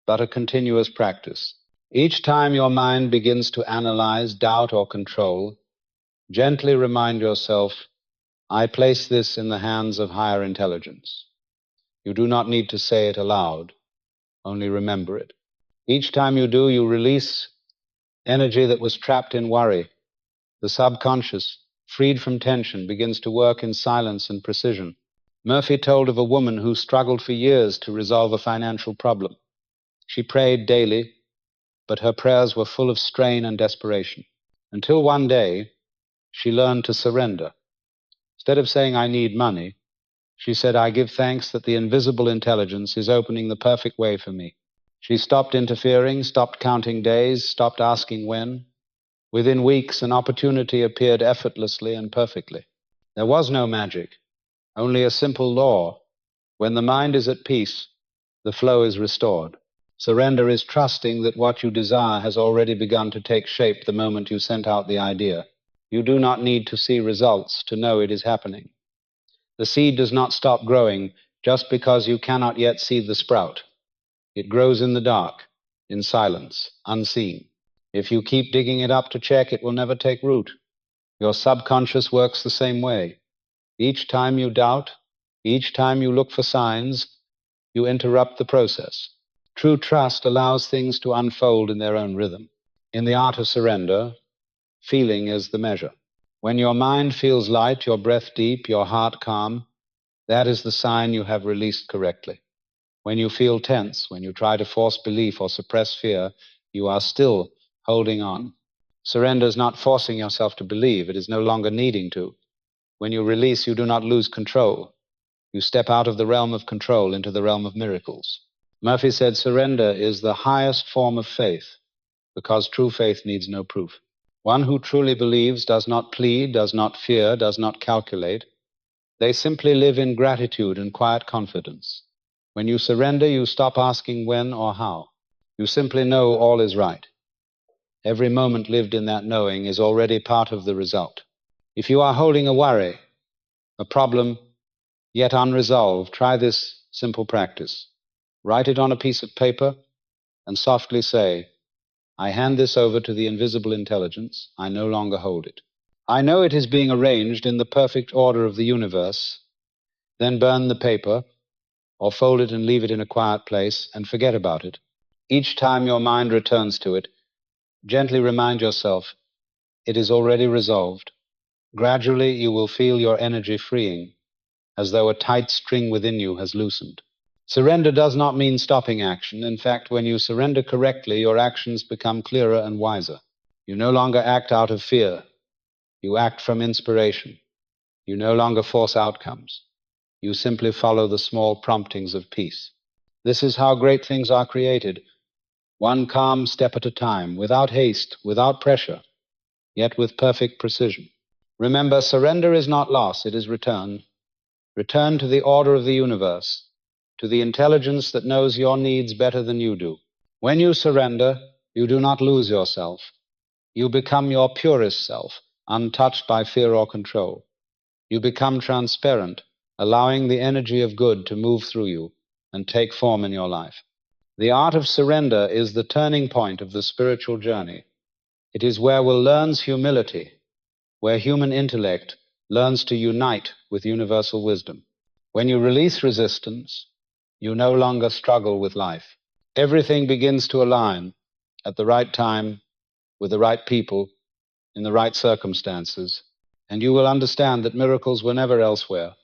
but a continuous practice. Each time your mind begins to analyze, doubt, or control, gently remind yourself, I place this in the hands of higher intelligence. You do not need to say it aloud, only remember it. Each time you do, you release energy that was trapped in worry. The subconscious, freed from tension, begins to work in silence and precision. Murphy told of a woman who struggled for years to resolve a financial problem. She prayed daily, but her prayers were full of strain and desperation. Until one day, she learned to surrender. Instead of saying, I need money, She said, I give thanks that the invisible intelligence is opening the perfect way for me. She stopped interfering, stopped counting days, stopped asking when. Within weeks, an opportunity appeared effortlessly and perfectly. There was no magic, only a simple law. When the mind is at peace, the flow is restored. Surrender is trusting that what you desire has already begun to take shape the moment you sent out the idea. You do not need to see results to know it is happening. The seed does not stop growing just because you cannot yet see the sprout. It grows in the dark, in silence, unseen. If you keep digging it up to check, it will never take root. Your subconscious works the same way. Each time you doubt, each time you look for signs, you interrupt the process. True trust allows things to unfold in their own rhythm. In the art of surrender, feeling is the measure. When your mind feels light, your breath deep, your heart calm, that is the sign you have released correctly. When you feel tense, when you try to force belief or suppress fear, you are still holding on. Surrender is not forcing yourself to believe, it is no longer needing to. When you release, you do not lose control. You step out of the realm of control into the realm of miracles. Murphy said surrender is the highest form of faith because true faith needs no proof. One who truly believes does not plead, does not fear, does not calculate. They simply live in gratitude and quiet confidence. When you surrender, you stop asking when or how. You simply know all is right. Every moment lived in that knowing is already part of the result. If you are holding a worry, a problem yet unresolved, try this simple practice. Write it on a piece of paper and softly say, I hand this over to the invisible intelligence. I no longer hold it. I know it is being arranged in the perfect order of the universe. Then burn the paper or fold it and leave it in a quiet place and forget about it. Each time your mind returns to it, gently remind yourself it is already resolved. Gradually, you will feel your energy freeing, as though a tight string within you has loosened. Surrender does not mean stopping action. In fact, when you surrender correctly, your actions become clearer and wiser. You no longer act out of fear. You act from inspiration. You no longer force outcomes. You simply follow the small promptings of peace. This is how great things are created, one calm step at a time, without haste, without pressure, yet with perfect precision. Remember, surrender is not loss, it is return. Return to the order of the universe, to the intelligence that knows your needs better than you do. When you surrender, you do not lose yourself. You become your purest self, untouched by fear or control. You become transparent, allowing the energy of good to move through you and take form in your life. The art of surrender is the turning point of the spiritual journey. It is where one learns humility, where human intellect learns to unite with universal wisdom. When you release resistance, you no longer struggle with life. Everything begins to align at the right time, with the right people, in the right circumstances, and you will understand that miracles were never elsewhere.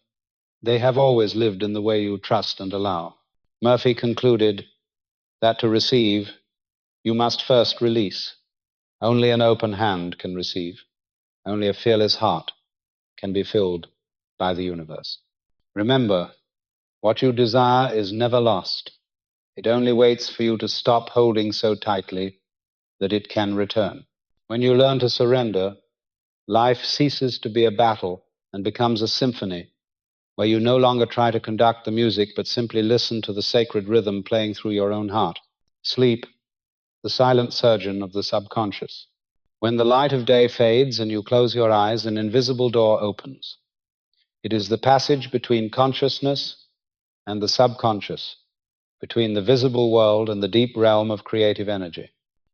They have always lived in the way you trust and allow. Murphy concluded that to receive, you must first release. Only an open hand can receive. Only a fearless heart can be filled by the universe. Remember, what you desire is never lost. It only waits for you to stop holding so tightly that it can return. When you learn to surrender, life ceases to be a battle and becomes a symphony where you no longer try to conduct the music but simply listen to the sacred rhythm playing through your own heart. Sleep, the silent surgeon of the subconscious. When the light of day fades and you close your eyes, an invisible door opens. It is the passage between consciousness and the subconscious, between the visible world and the deep realm of creative energy.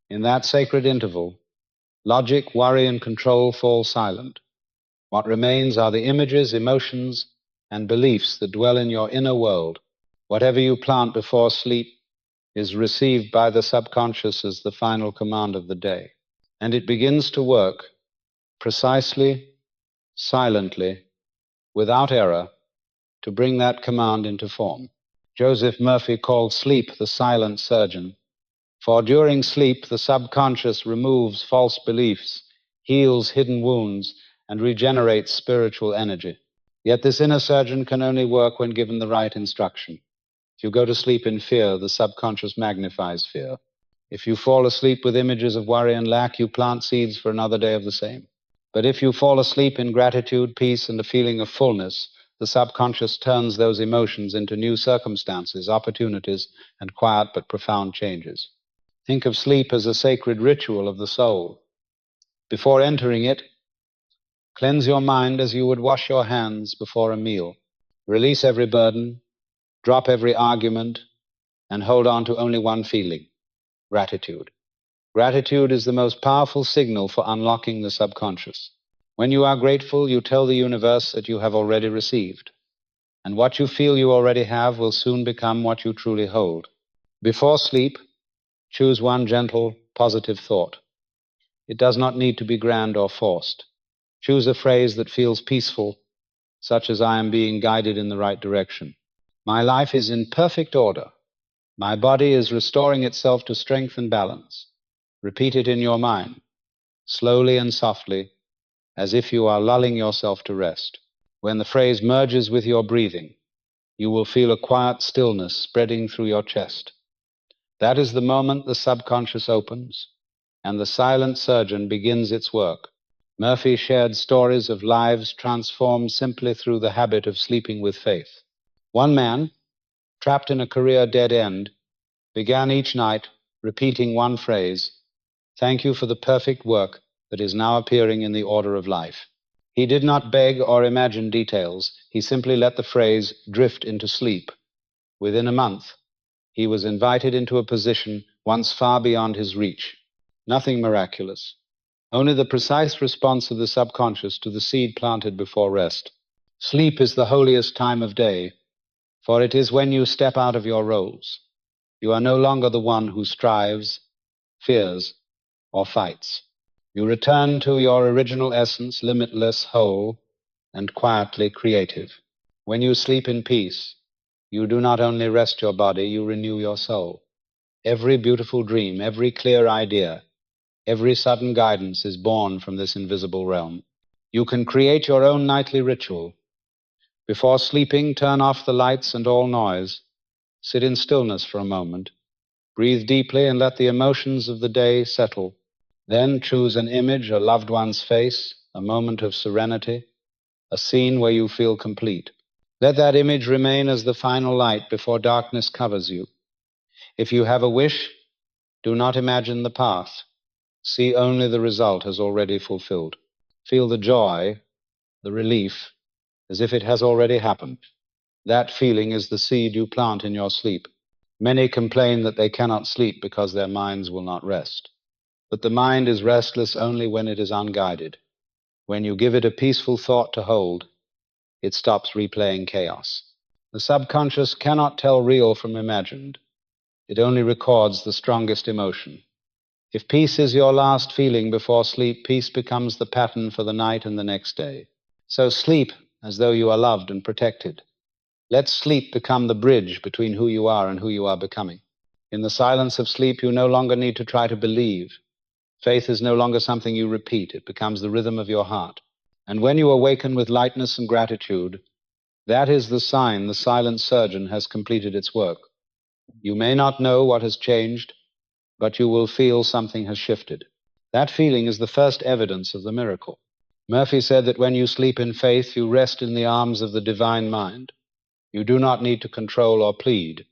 In that sacred interval, logic, worry, and control fall silent. What remains are the images, emotions, and beliefs that dwell in your inner world. Whatever you plant before sleep is received by the subconscious as the final command of the day. And it begins to work precisely, silently, without error, to bring that command into form. Joseph Murphy called sleep the silent surgeon, for during sleep the subconscious removes false beliefs, heals hidden wounds, and regenerates spiritual energy. Yet this inner surgeon can only work when given the right instruction. If you go to sleep in fear, the subconscious magnifies fear. If you fall asleep with images of worry and lack, you plant seeds for another day of the same. But if you fall asleep in gratitude, peace, and a feeling of fullness, the subconscious turns those emotions into new circumstances, opportunities, and quiet but profound changes. Think of sleep as a sacred ritual of the soul. Before entering it, cleanse your mind as you would wash your hands before a meal. Release every burden, drop every argument, and hold on to only one feeling: gratitude. Gratitude is the most powerful signal for unlocking the subconscious. When you are grateful, you tell the universe that you have already received, and what you feel you already have will soon become what you truly hold. Before sleep, choose one gentle, positive thought. It does not need to be grand or forced. Choose a phrase that feels peaceful, such as "I am being guided in the right direction." "My life is in perfect order." "My body is restoring itself to strength and balance." Repeat it in your mind, slowly and softly, as if you are lulling yourself to rest. When the phrase merges with your breathing, you will feel a quiet stillness spreading through your chest. That is the moment the subconscious opens, and the silent surgeon begins its work. Murphy shared stories of lives transformed simply through the habit of sleeping with faith. One man, trapped in a career dead end, began each night repeating one phrase: "Thank you for the perfect work that is now appearing in the order of life." He did not beg or imagine details. He simply let the phrase drift into sleep. Within a month, he was invited into a position once far beyond his reach. Nothing miraculous, only the precise response of the subconscious to the seed planted before rest. Sleep is the holiest time of day, for it is when you step out of your roles. You are no longer the one who strives, fears, or fights. You return to your original essence, limitless, whole, and quietly creative. When you sleep in peace, you do not only rest your body, you renew your soul. Every beautiful dream, every clear idea, every sudden guidance is born from this invisible realm. You can create your own nightly ritual. Before sleeping, turn off the lights and all noise. Sit in stillness for a moment. Breathe deeply and let the emotions of the day settle. Then choose an image, a loved one's face, a moment of serenity, a scene where you feel complete. Let that image remain as the final light before darkness covers you. If you have a wish, do not imagine the path. See only the result as already fulfilled. Feel the joy, the relief, as if it has already happened. That feeling is the seed you plant in your sleep. Many complain that they cannot sleep because their minds will not rest. But the mind is restless only when it is unguided. When you give it a peaceful thought to hold, it stops replaying chaos. The subconscious cannot tell real from imagined. It only records the strongest emotion. If peace is your last feeling before sleep, peace becomes the pattern for the night and the next day. So sleep as though you are loved and protected. Let sleep become the bridge between who you are and who you are becoming. In the silence of sleep, you no longer need to try to believe. Faith is no longer something you repeat. It becomes the rhythm of your heart. And when you awaken with lightness and gratitude, that is the sign the silent surgeon has completed its work. You may not know what has changed, but you will feel something has shifted. That feeling is the first evidence of the miracle. Murphy said that when you sleep in faith, you rest in the arms of the divine mind. You do not need to control or plead.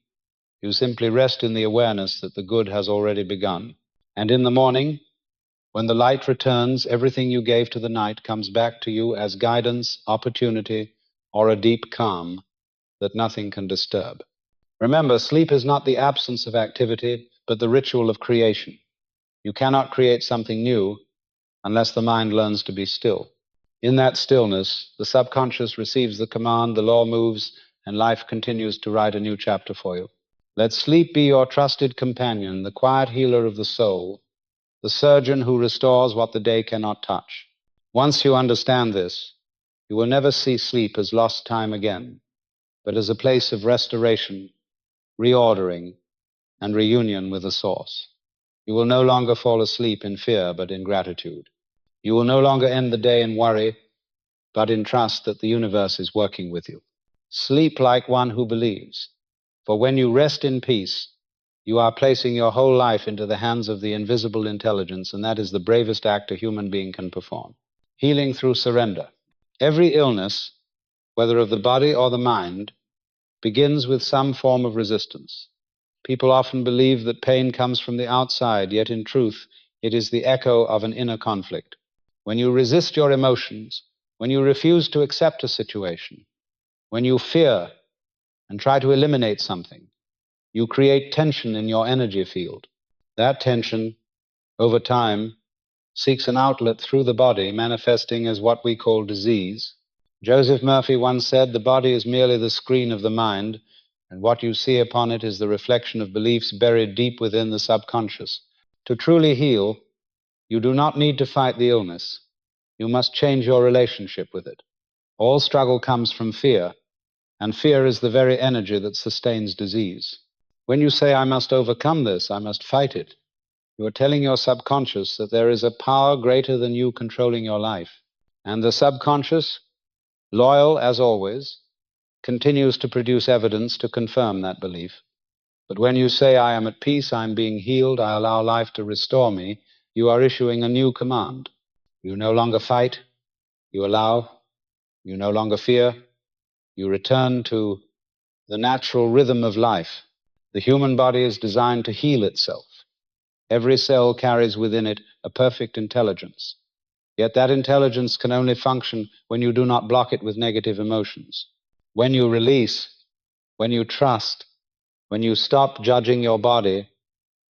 You simply rest in the awareness that the good has already begun. And in the morning, when the light returns, everything you gave to the night comes back to you as guidance, opportunity, or a deep calm that nothing can disturb. Remember, sleep is not the absence of activity, but the ritual of creation. You cannot create something new unless the mind learns to be still. In that stillness, the subconscious receives the command, the law moves, and life continues to write a new chapter for you. Let sleep be your trusted companion, the quiet healer of the soul, the surgeon who restores what the day cannot touch. Once you understand this, you will never see sleep as lost time again, but as a place of restoration, reordering, and reunion with the source. You will no longer fall asleep in fear, but in gratitude. You will no longer end the day in worry, but in trust that the universe is working with you. Sleep like one who believes, for when you rest in peace, you are placing your whole life into the hands of the invisible intelligence, and that is the bravest act a human being can perform. Healing through surrender. Every illness, whether of the body or the mind, begins with some form of resistance. People often believe that pain comes from the outside, yet in truth, it is the echo of an inner conflict. When you resist your emotions, when you refuse to accept a situation, when you fear and try to eliminate something, you create tension in your energy field. That tension, over time, seeks an outlet through the body, manifesting as what we call disease. Joseph Murphy once said, "The body is merely the screen of the mind, and what you see upon it is the reflection of beliefs buried deep within the subconscious." To truly heal, you do not need to fight the illness. You must change your relationship with it. All struggle comes from fear, and fear is the very energy that sustains disease. When you say, "I must overcome this, I must fight it," you are telling your subconscious that there is a power greater than you controlling your life. And the subconscious, loyal as always, continues to produce evidence to confirm that belief. But when you say, "I am at peace, I am being healed, I allow life to restore me," you are issuing a new command. You no longer fight, you allow, you no longer fear, you return to the natural rhythm of life. The human body is designed to heal itself. Every cell carries within it a perfect intelligence. Yet that intelligence can only function when you do not block it with negative emotions. When you release, when you trust, when you stop judging your body,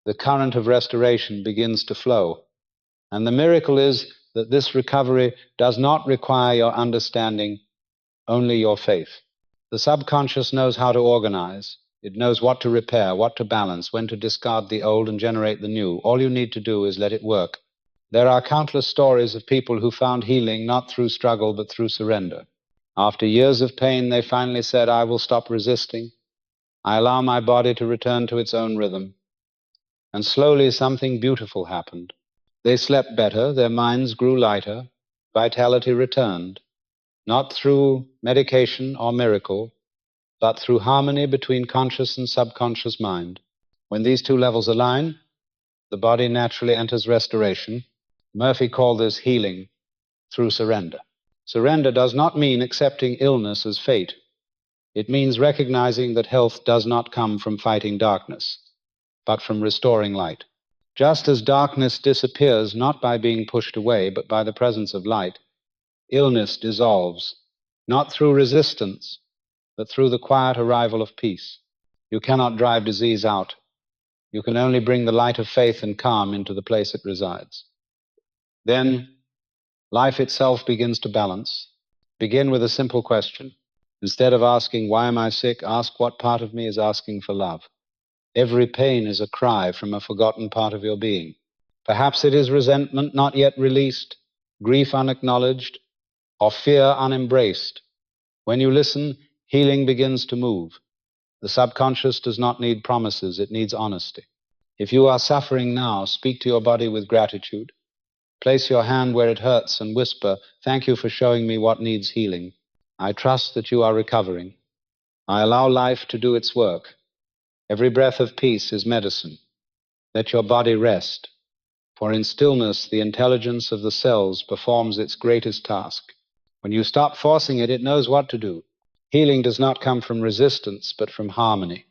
the current of restoration begins to flow. And the miracle is that this recovery does not require your understanding, only your faith. The subconscious knows how to organize. It knows what to repair, what to balance, when to discard the old and generate the new. All you need to do is let it work. There are countless stories of people who found healing not through struggle but through surrender. After years of pain, they finally said, "I will stop resisting. I allow my body to return to its own rhythm." And slowly something beautiful happened. They slept better, their minds grew lighter, vitality returned, not through medication or miracle, but through harmony between conscious and subconscious mind. When these two levels align, the body naturally enters restoration. Murphy called this healing through surrender. Surrender does not mean accepting illness as fate. It means recognizing that health does not come from fighting darkness, but from restoring light. Just as darkness disappears not by being pushed away, but by the presence of light, illness dissolves, not through resistance, but through the quiet arrival of peace. You cannot drive disease out. You can only bring the light of faith and calm into the place it resides. Then life itself begins to balance. Begin with a simple question. Instead of asking, "Why am I sick?" ask, "What part of me is asking for love?" Every pain is a cry from a forgotten part of your being. Perhaps it is resentment not yet released, grief unacknowledged, or fear unembraced. When you listen, healing begins to move. The subconscious does not need promises, it needs honesty. If you are suffering now, speak to your body with gratitude. Place your hand where it hurts and whisper, "Thank you for showing me what needs healing. I trust that you are recovering. I allow life to do its work. Every breath of peace is medicine. Let your body rest, for in stillness the intelligence of the cells performs its greatest task. When you stop forcing it, it knows what to do. Healing does not come from resistance, but from harmony.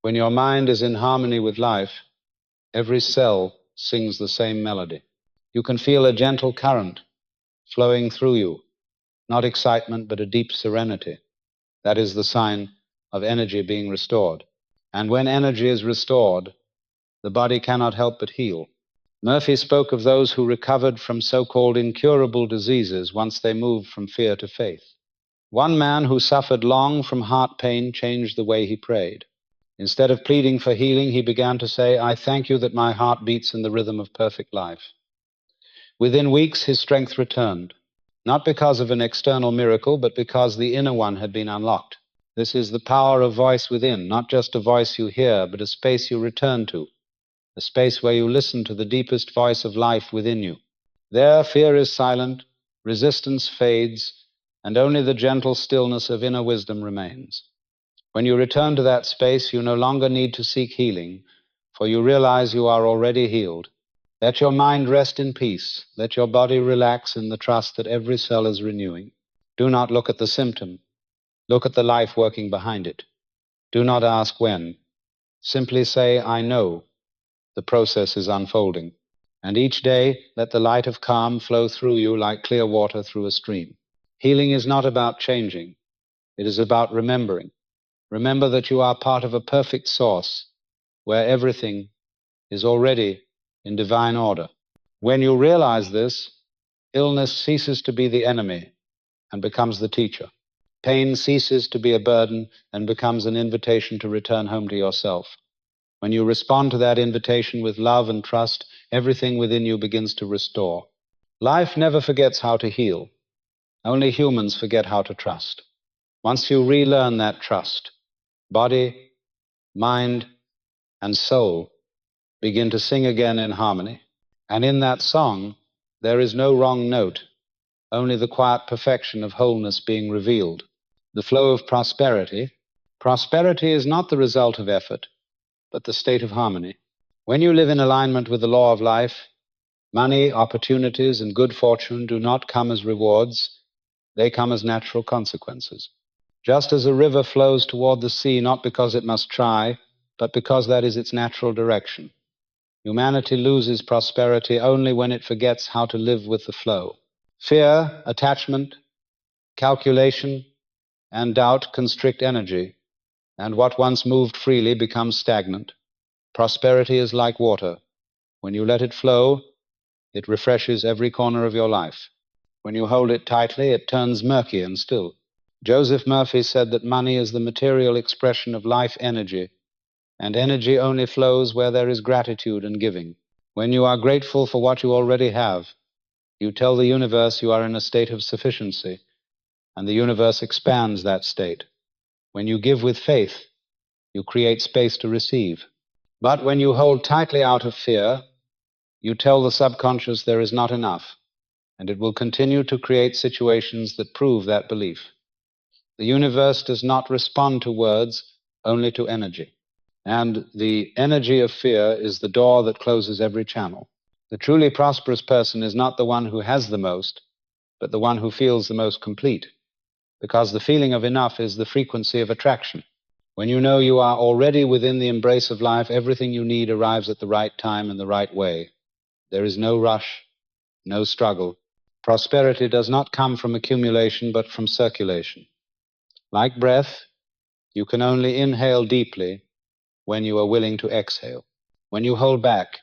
When your mind is in harmony with life, every cell sings the same melody. You can feel a gentle current flowing through you, not excitement, but a deep serenity. That is the sign of energy being restored. And when energy is restored, the body cannot help but heal. Murphy spoke of those who recovered from so-called incurable diseases once they moved from fear to faith. One man who suffered long from heart pain changed the way he prayed. Instead of pleading for healing, he began to say, "I thank you that my heart beats in the rhythm of perfect life." Within weeks, his strength returned, not because of an external miracle, but because the inner one had been unlocked. This is the power of voice within, not just a voice you hear, but a space you return to, a space where you listen to the deepest voice of life within you. There, fear is silent, resistance fades, and only the gentle stillness of inner wisdom remains. When you return to that space, you no longer need to seek healing, for you realize you are already healed. Let your mind rest in peace. Let your body relax in the trust that every cell is renewing. Do not look at the symptom. Look at the life working behind it. Do not ask when. Simply say, I know the process is unfolding. And each day, let the light of calm flow through you like clear water through a stream. Healing is not about changing. It is about remembering. Remember that you are part of a perfect source where everything is already in divine order. When you realize this, illness ceases to be the enemy and becomes the teacher. Pain ceases to be a burden and becomes an invitation to return home to yourself. When you respond to that invitation with love and trust, everything within you begins to restore. Life never forgets how to heal. Only humans forget how to trust. Once you relearn that trust, body, mind, and soul begin to sing again in harmony. And in that song, there is no wrong note, only the quiet perfection of wholeness being revealed. The flow of prosperity. Prosperity is not the result of effort, but the state of harmony. When you live in alignment with the law of life, money, opportunities, and good fortune do not come as rewards, they come as natural consequences. Just as a river flows toward the sea not because it must try, but because that is its natural direction. Humanity loses prosperity only when it forgets how to live with the flow. Fear, attachment, calculation, and doubt constrict energy, and what once moved freely becomes stagnant. Prosperity is like water. When you let it flow, it refreshes every corner of your life. When you hold it tightly, it turns murky and still. Joseph Murphy said that money is the material expression of life energy, and energy only flows where there is gratitude and giving. When you are grateful for what you already have, you tell the universe you are in a state of sufficiency, and the universe expands that state. When you give with faith, you create space to receive. But when you hold tightly out of fear, you tell the subconscious there is not enough, and it will continue to create situations that prove that belief. The universe does not respond to words, only to energy. And the energy of fear is the door that closes every channel. The truly prosperous person is not the one who has the most, but the one who feels the most complete, because the feeling of enough is the frequency of attraction. When you know you are already within the embrace of life, everything you need arrives at the right time and the right way. There is no rush, no struggle. Prosperity does not come from accumulation, but from circulation. Like breath, you can only inhale deeply when you are willing to exhale. When you hold back,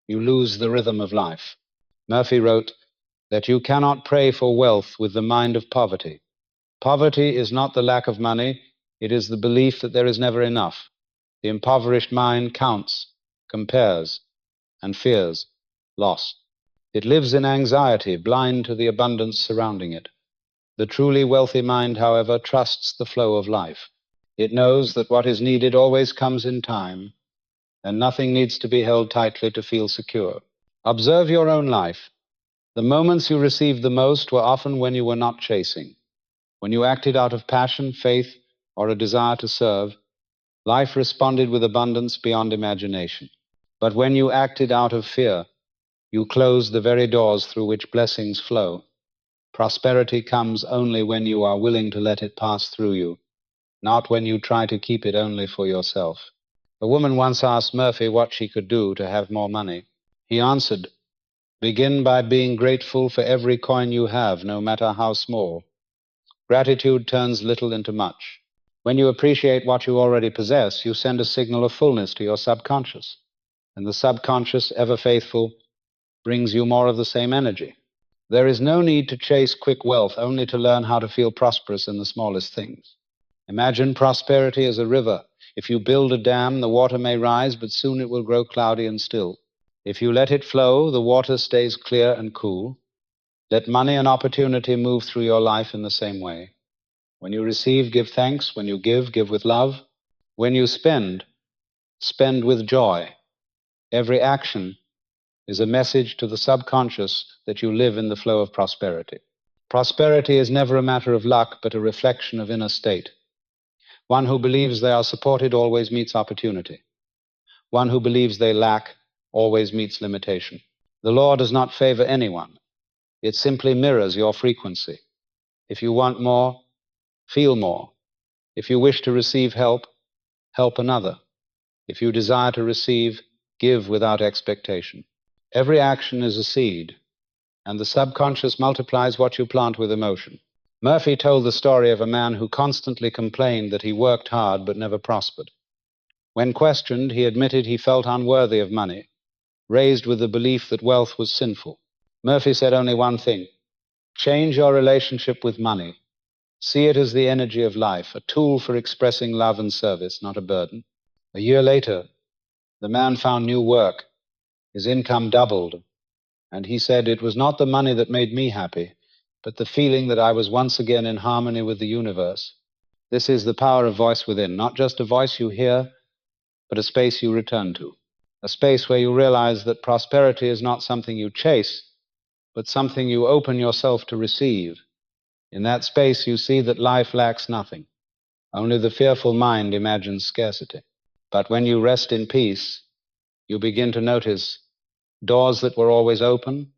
you lose the rhythm of life. Murphy wrote that you cannot pray for wealth with the mind of poverty. Poverty is not the lack of money, it is the belief that there is never enough. The impoverished mind counts, compares, and fears loss. It lives in anxiety, blind to the abundance surrounding it. The truly wealthy mind, however, trusts the flow of life. It knows that what is needed always comes in time, and nothing needs to be held tightly to feel secure. Observe your own life. The moments you received the most were often when you were not chasing. When you acted out of passion, faith, or a desire to serve, life responded with abundance beyond imagination. But when you acted out of fear, you closed the very doors through which blessings flow. Prosperity comes only when you are willing to let it pass through you, not when you try to keep it only for yourself. A woman once asked Murphy what she could do to have more money. He answered, "Begin by being grateful for every coin you have, no matter how small. Gratitude turns little into much. When you appreciate what you already possess, you send a signal of fullness to your subconscious, and the subconscious, ever faithful, brings you more of the same energy. There is no need to chase quick wealth, only to learn how to feel prosperous in the smallest things. Imagine prosperity as a river. If you build a dam, the water may rise, but soon it will grow cloudy and still. If you let it flow, the water stays clear and cool. Let money and opportunity move through your life in the same way. When you receive, give thanks. When you give with love. When you spend, spend with joy. Every action is a message to the subconscious that you live in the flow of prosperity. Prosperity is never a matter of luck, but a reflection of inner state. One who believes they are supported always meets opportunity. One who believes they lack always meets limitation. The law does not favor anyone. It simply mirrors your frequency. If you want more, feel more. If you wish to receive help, help another. If you desire to receive, give without expectation. Every action is a seed, and the subconscious multiplies what you plant with emotion. Murphy told the story of a man who constantly complained that he worked hard but never prospered. When questioned, he admitted he felt unworthy of money, raised with the belief that wealth was sinful. Murphy said only one thing: change your relationship with money. See it as the energy of life, a tool for expressing love and service, not a burden. A year later, the man found new work. His income doubled, and he said, "It was not the money that made me happy, but the feeling that I was once again in harmony with the universe." This is the power of voice within, not just a voice you hear, but a space you return to, a space where you realize that prosperity is not something you chase, but something you open yourself to receive. In that space, you see that life lacks nothing. Only the fearful mind imagines scarcity. But when you rest in peace, you begin to notice doors that were always open,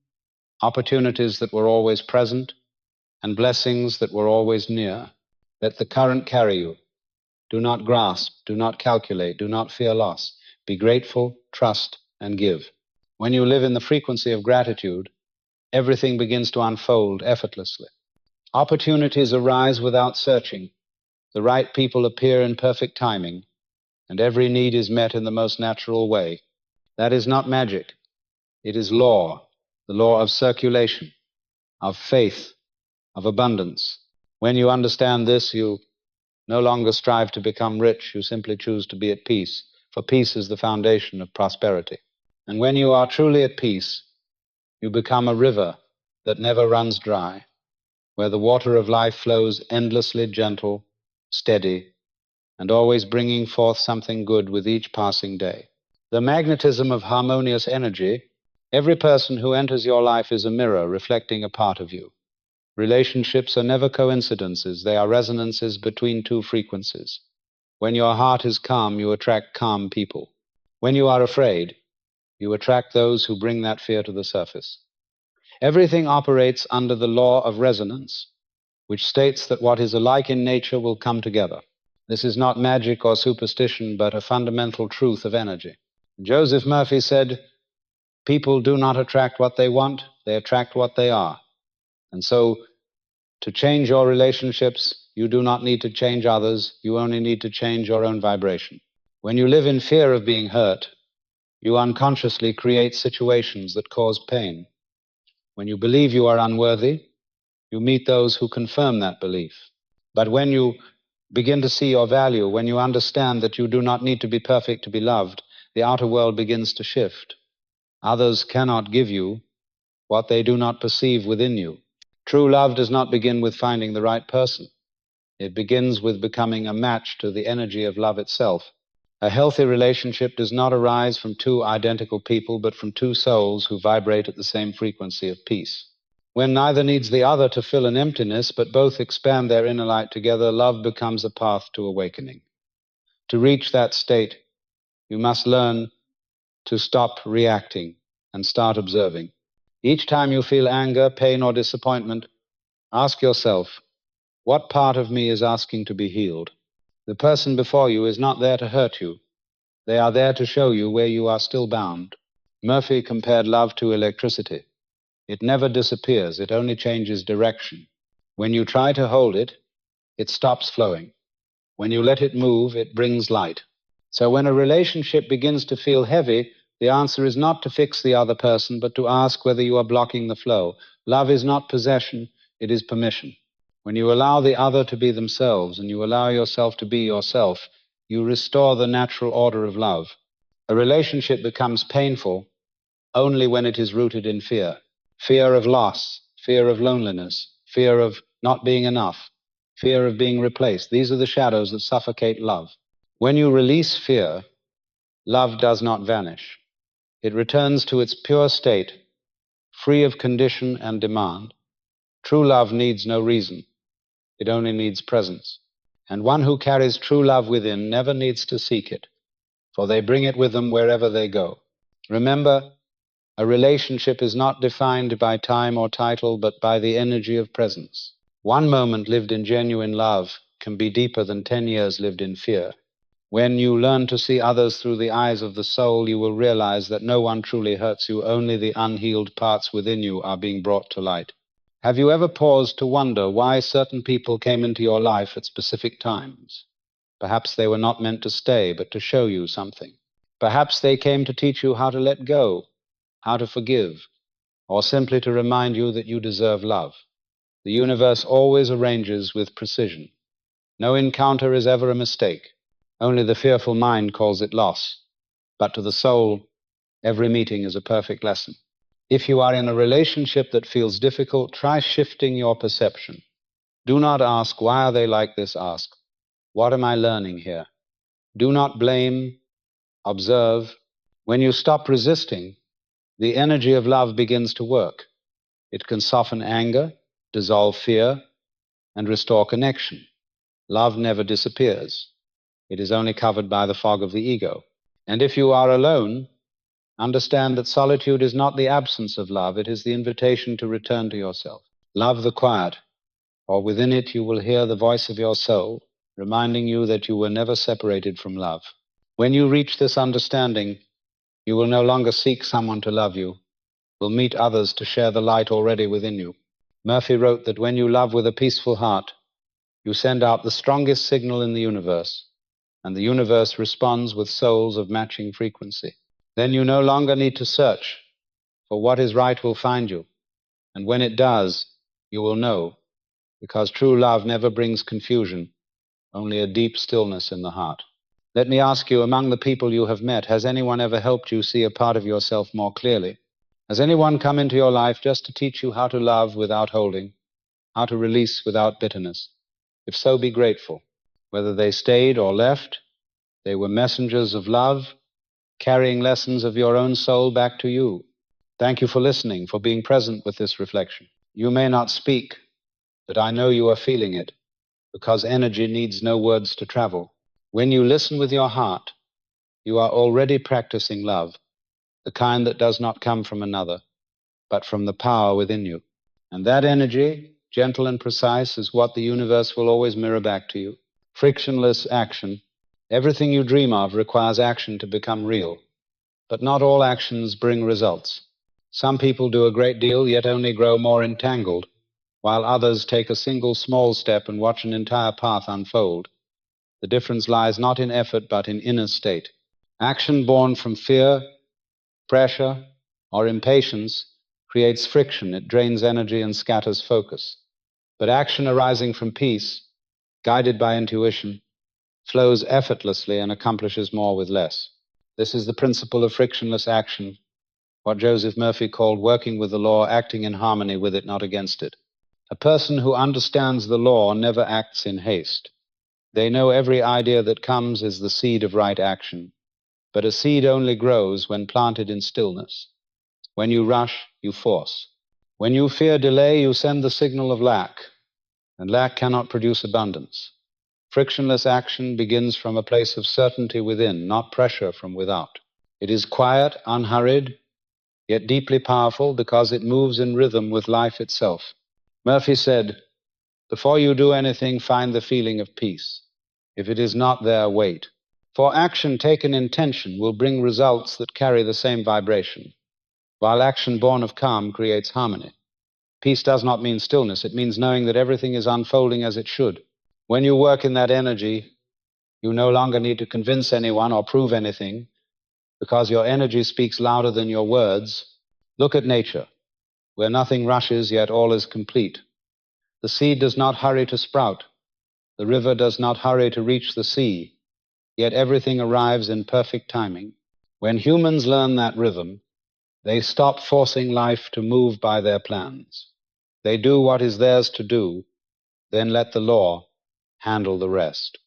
opportunities that were always present, and blessings that were always near. Let the current carry you. Do not grasp, do not calculate, do not fear loss. Be grateful, trust, and give. When you live in the frequency of gratitude, everything begins to unfold effortlessly. Opportunities arise without searching. The right people appear in perfect timing, and every need is met in the most natural way. That is not magic. It is law, the law of circulation, of faith, of abundance. When you understand this, you no longer strive to become rich. You simply choose to be at peace, for peace is the foundation of prosperity. And when you are truly at peace, you become a river that never runs dry, where the water of life flows endlessly gentle, steady, and always bringing forth something good with each passing day. The magnetism of harmonious energy. Every person who enters your life is a mirror reflecting a part of you. Relationships are never coincidences, they are resonances between two frequencies. When your heart is calm, you attract calm people. When you are afraid, you attract those who bring that fear to the surface. Everything operates under the law of resonance, which states that what is alike in nature will come together. This is not magic or superstition, but a fundamental truth of energy. Joseph Murphy said, "People do not attract what they want, they attract what they are." And so, to change your relationships, you do not need to change others, you only need to change your own vibration. When you live in fear of being hurt, you unconsciously create situations that cause pain. When you believe you are unworthy, you meet those who confirm that belief. But when you begin to see your value, when you understand that you do not need to be perfect to be loved, the outer world begins to shift. Others cannot give you what they do not perceive within you. True love does not begin with finding the right person. It begins with becoming a match to the energy of love itself. A healthy relationship does not arise from two identical people, but from two souls who vibrate at the same frequency of peace. When neither needs the other to fill an emptiness, but both expand their inner light together, love becomes a path to awakening. To reach that state, you must learn to stop reacting and start observing. Each time you feel anger, pain, or disappointment, ask yourself, what part of me is asking to be healed? The person before you is not there to hurt you. They are there to show you where you are still bound. Murphy compared love to electricity. It never disappears, it only changes direction. When you try to hold it, it stops flowing. When you let it move, it brings light. So when a relationship begins to feel heavy, the answer is not to fix the other person, but to ask whether you are blocking the flow. Love is not possession, it is permission. When you allow the other to be themselves and you allow yourself to be yourself, you restore the natural order of love. A relationship becomes painful only when it is rooted in fear. Fear of loss, fear of loneliness, fear of not being enough, fear of being replaced. These are the shadows that suffocate love. When you release fear, love does not vanish. It returns to its pure state, free of condition and demand. True love needs no reason. It only needs presence. And one who carries true love within never needs to seek it, for they bring it with them wherever they go. Remember, a relationship is not defined by time or title, but by the energy of presence. One moment lived in genuine love can be deeper than 10 years lived in fear. When you learn to see others through the eyes of the soul, you will realize that no one truly hurts you, only the unhealed parts within you are being brought to light. Have you ever paused to wonder why certain people came into your life at specific times? Perhaps they were not meant to stay, but to show you something. Perhaps they came to teach you how to let go, how to forgive, or simply to remind you that you deserve love. The universe always arranges with precision. No encounter is ever a mistake. Only the fearful mind calls it loss. But to the soul, every meeting is a perfect lesson. If you are in a relationship that feels difficult, try shifting your perception. Do not ask, why are they like this? Ask, what am I learning here? Do not blame, observe. When you stop resisting, the energy of love begins to work. It can soften anger, dissolve fear, and restore connection. Love never disappears. It is only covered by the fog of the ego. And if you are alone, understand that solitude is not the absence of love, it is the invitation to return to yourself. Love the quiet, for within it you will hear the voice of your soul, reminding you that you were never separated from love. When you reach this understanding, you will no longer seek someone to love you, will meet others to share the light already within you. Murphy wrote that when you love with a peaceful heart, you send out the strongest signal in the universe, and the universe responds with souls of matching frequency. Then you no longer need to search, for what is right will find you, and when it does, you will know, because true love never brings confusion, only a deep stillness in the heart. Let me ask you, among the people you have met, has anyone ever helped you see a part of yourself more clearly? Has anyone come into your life just to teach you how to love without holding, how to release without bitterness? If so, be grateful. Whether they stayed or left, they were messengers of love, carrying lessons of your own soul back to you. Thank you for listening, for being present with this reflection. You may not speak, but I know you are feeling it, because energy needs no words to travel. When you listen with your heart, you are already practicing love, the kind that does not come from another, but from the power within you. And that energy, gentle and precise, is what the universe will always mirror back to you. Frictionless action. Everything you dream of requires action to become real. But not all actions bring results. Some people do a great deal, yet only grow more entangled, while others take a single small step and watch an entire path unfold. The difference lies not in effort, but in inner state. Action born from fear, pressure, or impatience creates friction. It drains energy and scatters focus. But action arising from peace, guided by intuition, flows effortlessly and accomplishes more with less. This is the principle of frictionless action, what Joseph Murphy called working with the law, acting in harmony with it, not against it. A person who understands the law never acts in haste. They know every idea that comes is the seed of right action, but a seed only grows when planted in stillness. When you rush, you force. When you fear delay, you send the signal of lack, and lack cannot produce abundance. Frictionless action begins from a place of certainty within, not pressure from without. It is quiet, unhurried, yet deeply powerful because it moves in rhythm with life itself. Murphy said, "Before you do anything, find the feeling of peace. If it is not there, wait. For action taken in tension will bring results that carry the same vibration, while action born of calm creates harmony. Peace does not mean stillness. It means knowing that everything is unfolding as it should. When you work in that energy, you no longer need to convince anyone or prove anything, because your energy speaks louder than your words. Look at nature, where nothing rushes, yet all is complete. The seed does not hurry to sprout. The river does not hurry to reach the sea, yet everything arrives in perfect timing. When humans learn that rhythm, they stop forcing life to move by their plans. They do what is theirs to do, then let the law handle the rest.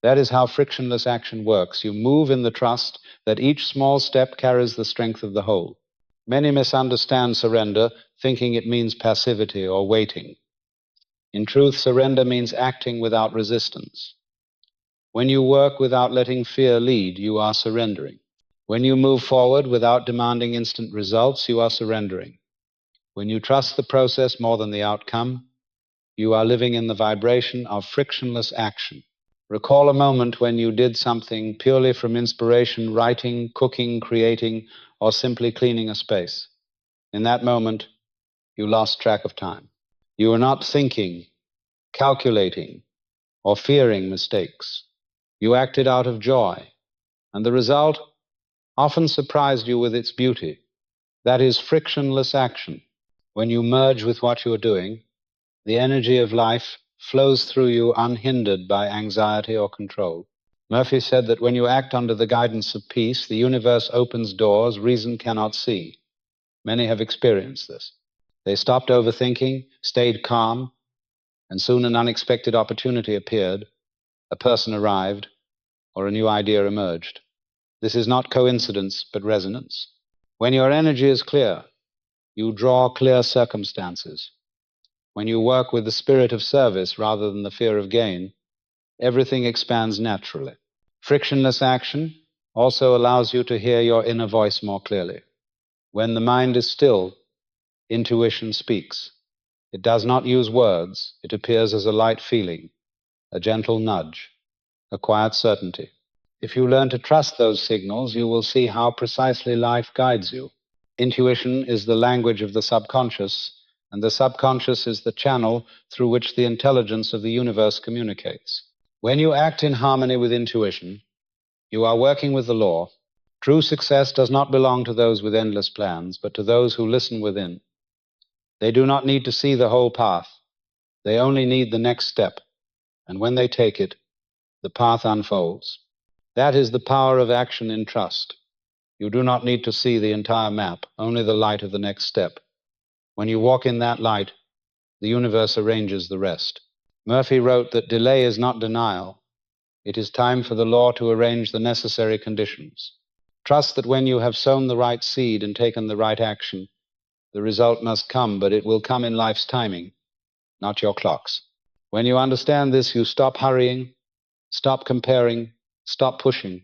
That is how frictionless action works. You move in the trust that each small step carries the strength of the whole. Many misunderstand surrender, thinking it means passivity or waiting. In truth, surrender means acting without resistance. When you work without letting fear lead, you are surrendering. When you move forward without demanding instant results, you are surrendering. When you trust the process more than the outcome, you are living in the vibration of frictionless action. Recall a moment when you did something purely from inspiration, writing, cooking, creating, or simply cleaning a space. In that moment, you lost track of time. You were not thinking, calculating, or fearing mistakes. You acted out of joy, and the result often surprised you with its beauty. That is frictionless action. When you merge with what you are doing, the energy of life flows through you unhindered by anxiety or control. Murphy said that when you act under the guidance of peace, the universe opens doors reason cannot see. Many have experienced this. They stopped overthinking, stayed calm, and soon an unexpected opportunity appeared, a person arrived, or a new idea emerged. This is not coincidence, but resonance. When your energy is clear, you draw clear circumstances. When you work with the spirit of service rather than the fear of gain, everything expands naturally. Frictionless action also allows you to hear your inner voice more clearly. When the mind is still, intuition speaks. It does not use words. It appears as a light feeling, a gentle nudge, a quiet certainty. If you learn to trust those signals, you will see how precisely life guides you. Intuition is the language of the subconscious, and the subconscious is the channel through which the intelligence of the universe communicates. When you act in harmony with intuition, you are working with the law. True success does not belong to those with endless plans, but to those who listen within. They do not need to see the whole path. They only need the next step, and when they take it, the path unfolds. That is the power of action in trust. You do not need to see the entire map, only the light of the next step. When you walk in that light, the universe arranges the rest. Murphy wrote that delay is not denial. It is time for the law to arrange the necessary conditions. Trust that when you have sown the right seed and taken the right action, the result must come, but it will come in life's timing, not your clock's. When you understand this, you stop hurrying, stop comparing, stop pushing.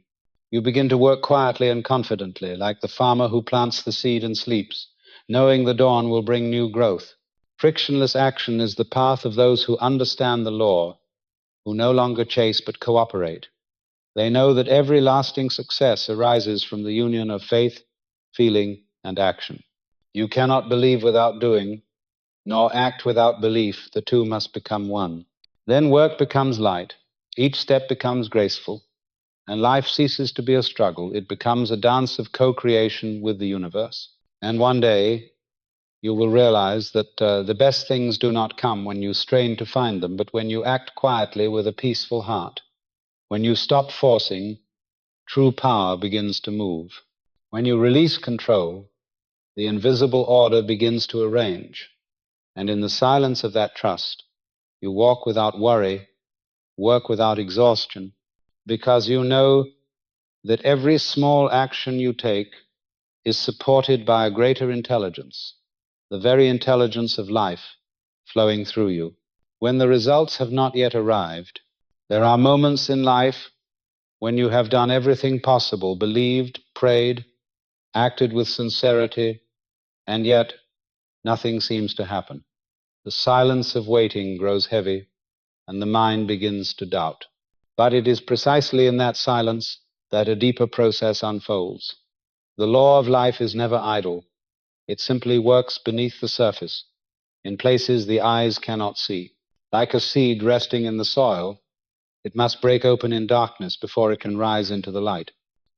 You begin to work quietly and confidently, like the farmer who plants the seed and sleeps, knowing the dawn will bring new growth. Frictionless action is the path of those who understand the law, who no longer chase but cooperate. They know that every lasting success arises from the union of faith, feeling, and action. You cannot believe without doing, nor act without belief. The two must become one. Then work becomes light. Each step becomes graceful, and life ceases to be a struggle. It becomes a dance of co-creation with the universe. And one day, you will realize that the best things do not come when you strain to find them, but when you act quietly with a peaceful heart. When you stop forcing, true power begins to move. When you release control, the invisible order begins to arrange. And in the silence of that trust, you walk without worry, work without exhaustion, because you know that every small action you take is supported by a greater intelligence, the very intelligence of life flowing through you. When the results have not yet arrived, there are moments in life when you have done everything possible, believed, prayed, acted with sincerity, and yet nothing seems to happen. The silence of waiting grows heavy, and the mind begins to doubt. But it is precisely in that silence that a deeper process unfolds. The law of life is never idle. It simply works beneath the surface, in places the eyes cannot see. Like a seed resting in the soil, it must break open in darkness before it can rise into the light.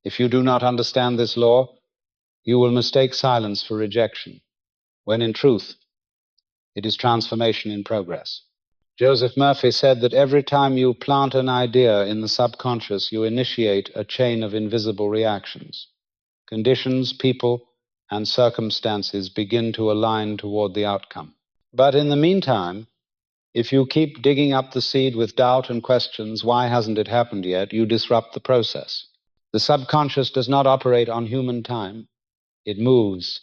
If you do not understand this law, you will mistake silence for rejection, when in truth, it is transformation in progress. Joseph Murphy said that every time you plant an idea in the subconscious, you initiate a chain of invisible reactions. Conditions, people, and circumstances begin to align toward the outcome. But in the meantime, if you keep digging up the seed with doubt and questions, why hasn't it happened yet, you disrupt the process. The subconscious does not operate on human time. It moves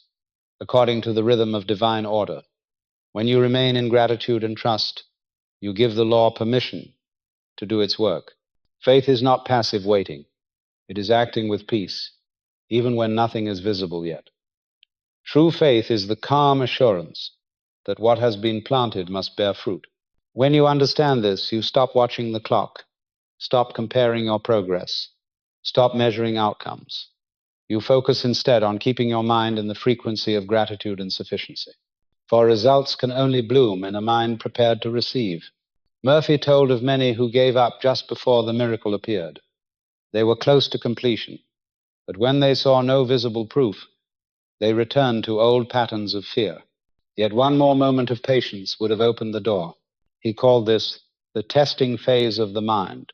according to the rhythm of divine order. When you remain in gratitude and trust, You give the law permission to do its work. Faith is not passive waiting. It is acting with peace, even when nothing is visible yet. True faith is the calm assurance that what has been planted must bear fruit. When you understand this, you stop watching the clock, stop comparing your progress, stop measuring outcomes. You focus instead on keeping your mind in the frequency of gratitude and sufficiency. For results can only bloom in a mind prepared to receive. Murphy told of many who gave up just before the miracle appeared. They were close to completion, but when they saw no visible proof, they returned to old patterns of fear. Yet one more moment of patience would have opened the door. He called this the testing phase of the mind.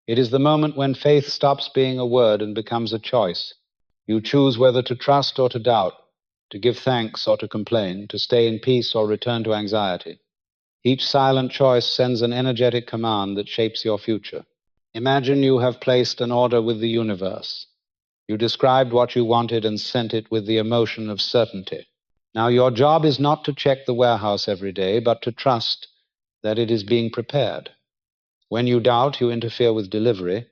It is the moment when faith stops being a word and becomes a choice. You choose whether to trust or to doubt, to give thanks or to complain, to stay in peace or return to anxiety. Each silent choice sends an energetic command that shapes your future. Imagine you have placed an order with the universe. You described what you wanted and sent it with the emotion of certainty. Now, your job is not to check the warehouse every day, but to trust that it is being prepared. When you doubt, you interfere with delivery.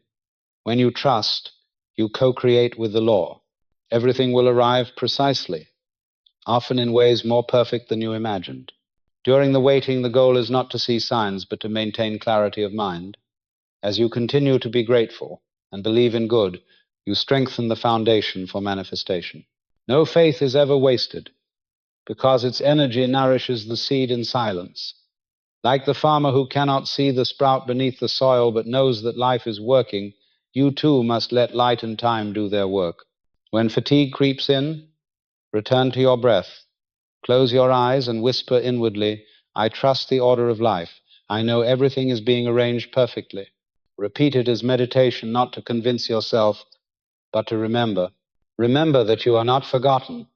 When you trust, you co-create with the law. Everything will arrive precisely, often in ways more perfect than you imagined. During the waiting, the goal is not to see signs, but to maintain clarity of mind. As you continue to be grateful and believe in good, you strengthen the foundation for manifestation. No faith is ever wasted, because its energy nourishes the seed in silence. Like the farmer who cannot see the sprout beneath the soil but knows that life is working, you too must let light and time do their work. When fatigue creeps in, return to your breath. Close your eyes and whisper inwardly, I trust the order of life. I know everything is being arranged perfectly. Repeat it as meditation, not to convince yourself, but to remember. Remember that you are not forgotten,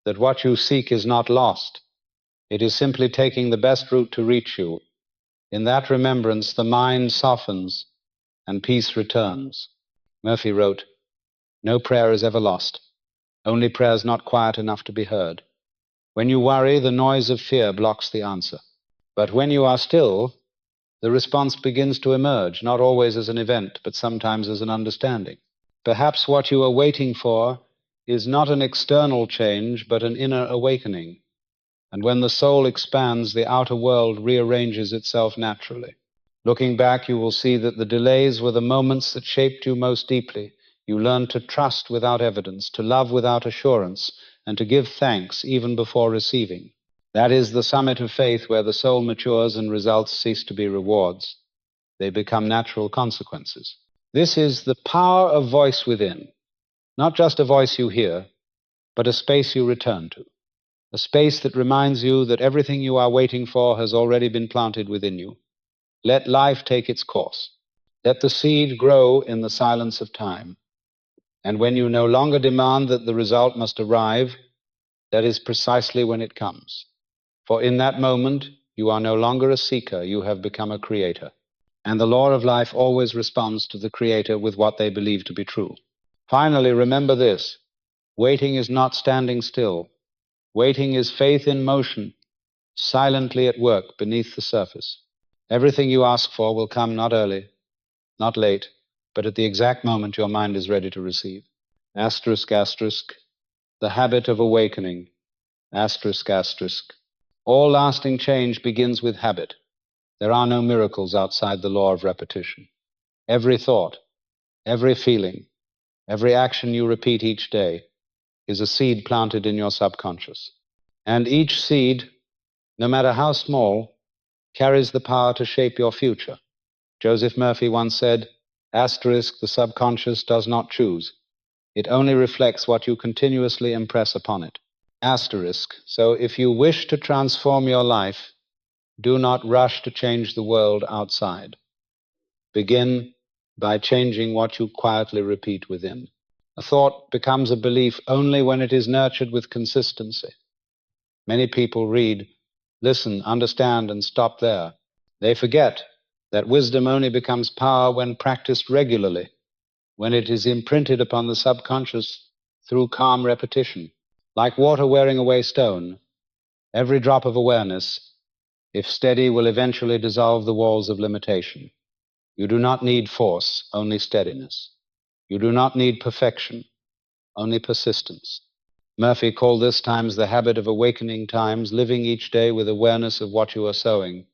that what you seek is not lost. It is simply taking the best route to reach you. In that remembrance, the mind softens and peace returns. Murphy wrote, no prayer is ever lost, only prayers not quiet enough to be heard. When you worry, the noise of fear blocks the answer. But when you are still, the response begins to emerge, not always as an event, but sometimes as an understanding. Perhaps what you are waiting for is not an external change, but an inner awakening. And when the soul expands, the outer world rearranges itself naturally. Looking back, you will see that the delays were the moments that shaped you most deeply. You learned to trust without evidence, to love without assurance, and to give thanks even before receiving. That is the summit of faith, where the soul matures and results cease to be rewards. They become natural consequences. This is the power of voice within, not just a voice you hear, but a space you return to, a space that reminds you that everything you are waiting for has already been planted within you. Let life take its course. Let the seed grow in the silence of time. And when you no longer demand that the result must arrive, that is precisely when it comes. For in that moment, you are no longer a seeker, you have become a creator. And the law of life always responds to the creator with what they believe to be true. Finally, remember this. Waiting is not standing still. Waiting is faith in motion, silently at work beneath the surface. Everything you ask for will come not early, not late, but at the exact moment your mind is ready to receive. Asterisk, asterisk, the habit of awakening. Asterisk, asterisk. All lasting change begins with habit. There are no miracles outside the law of repetition. Every thought, every feeling, every action you repeat each day is a seed planted in your subconscious. And each seed, no matter how small, carries the power to shape your future. Joseph Murphy once said, asterisk, the subconscious does not choose. It only reflects what you continuously impress upon it. Asterisk, so if you wish to transform your life, do not rush to change the world outside. Begin by changing what you quietly repeat within. A thought becomes a belief only when it is nurtured with consistency. Many people read, listen, understand, and stop there. They forget that wisdom only becomes power when practiced regularly, when it is imprinted upon the subconscious through calm repetition. Like water wearing away stone, every drop of awareness if steady, will eventually dissolve the walls of limitation. You do not need force, only steadiness. You do not need perfection, only persistence. Murphy called this times the habit of awakening times, living each day with awareness of what you are sowing.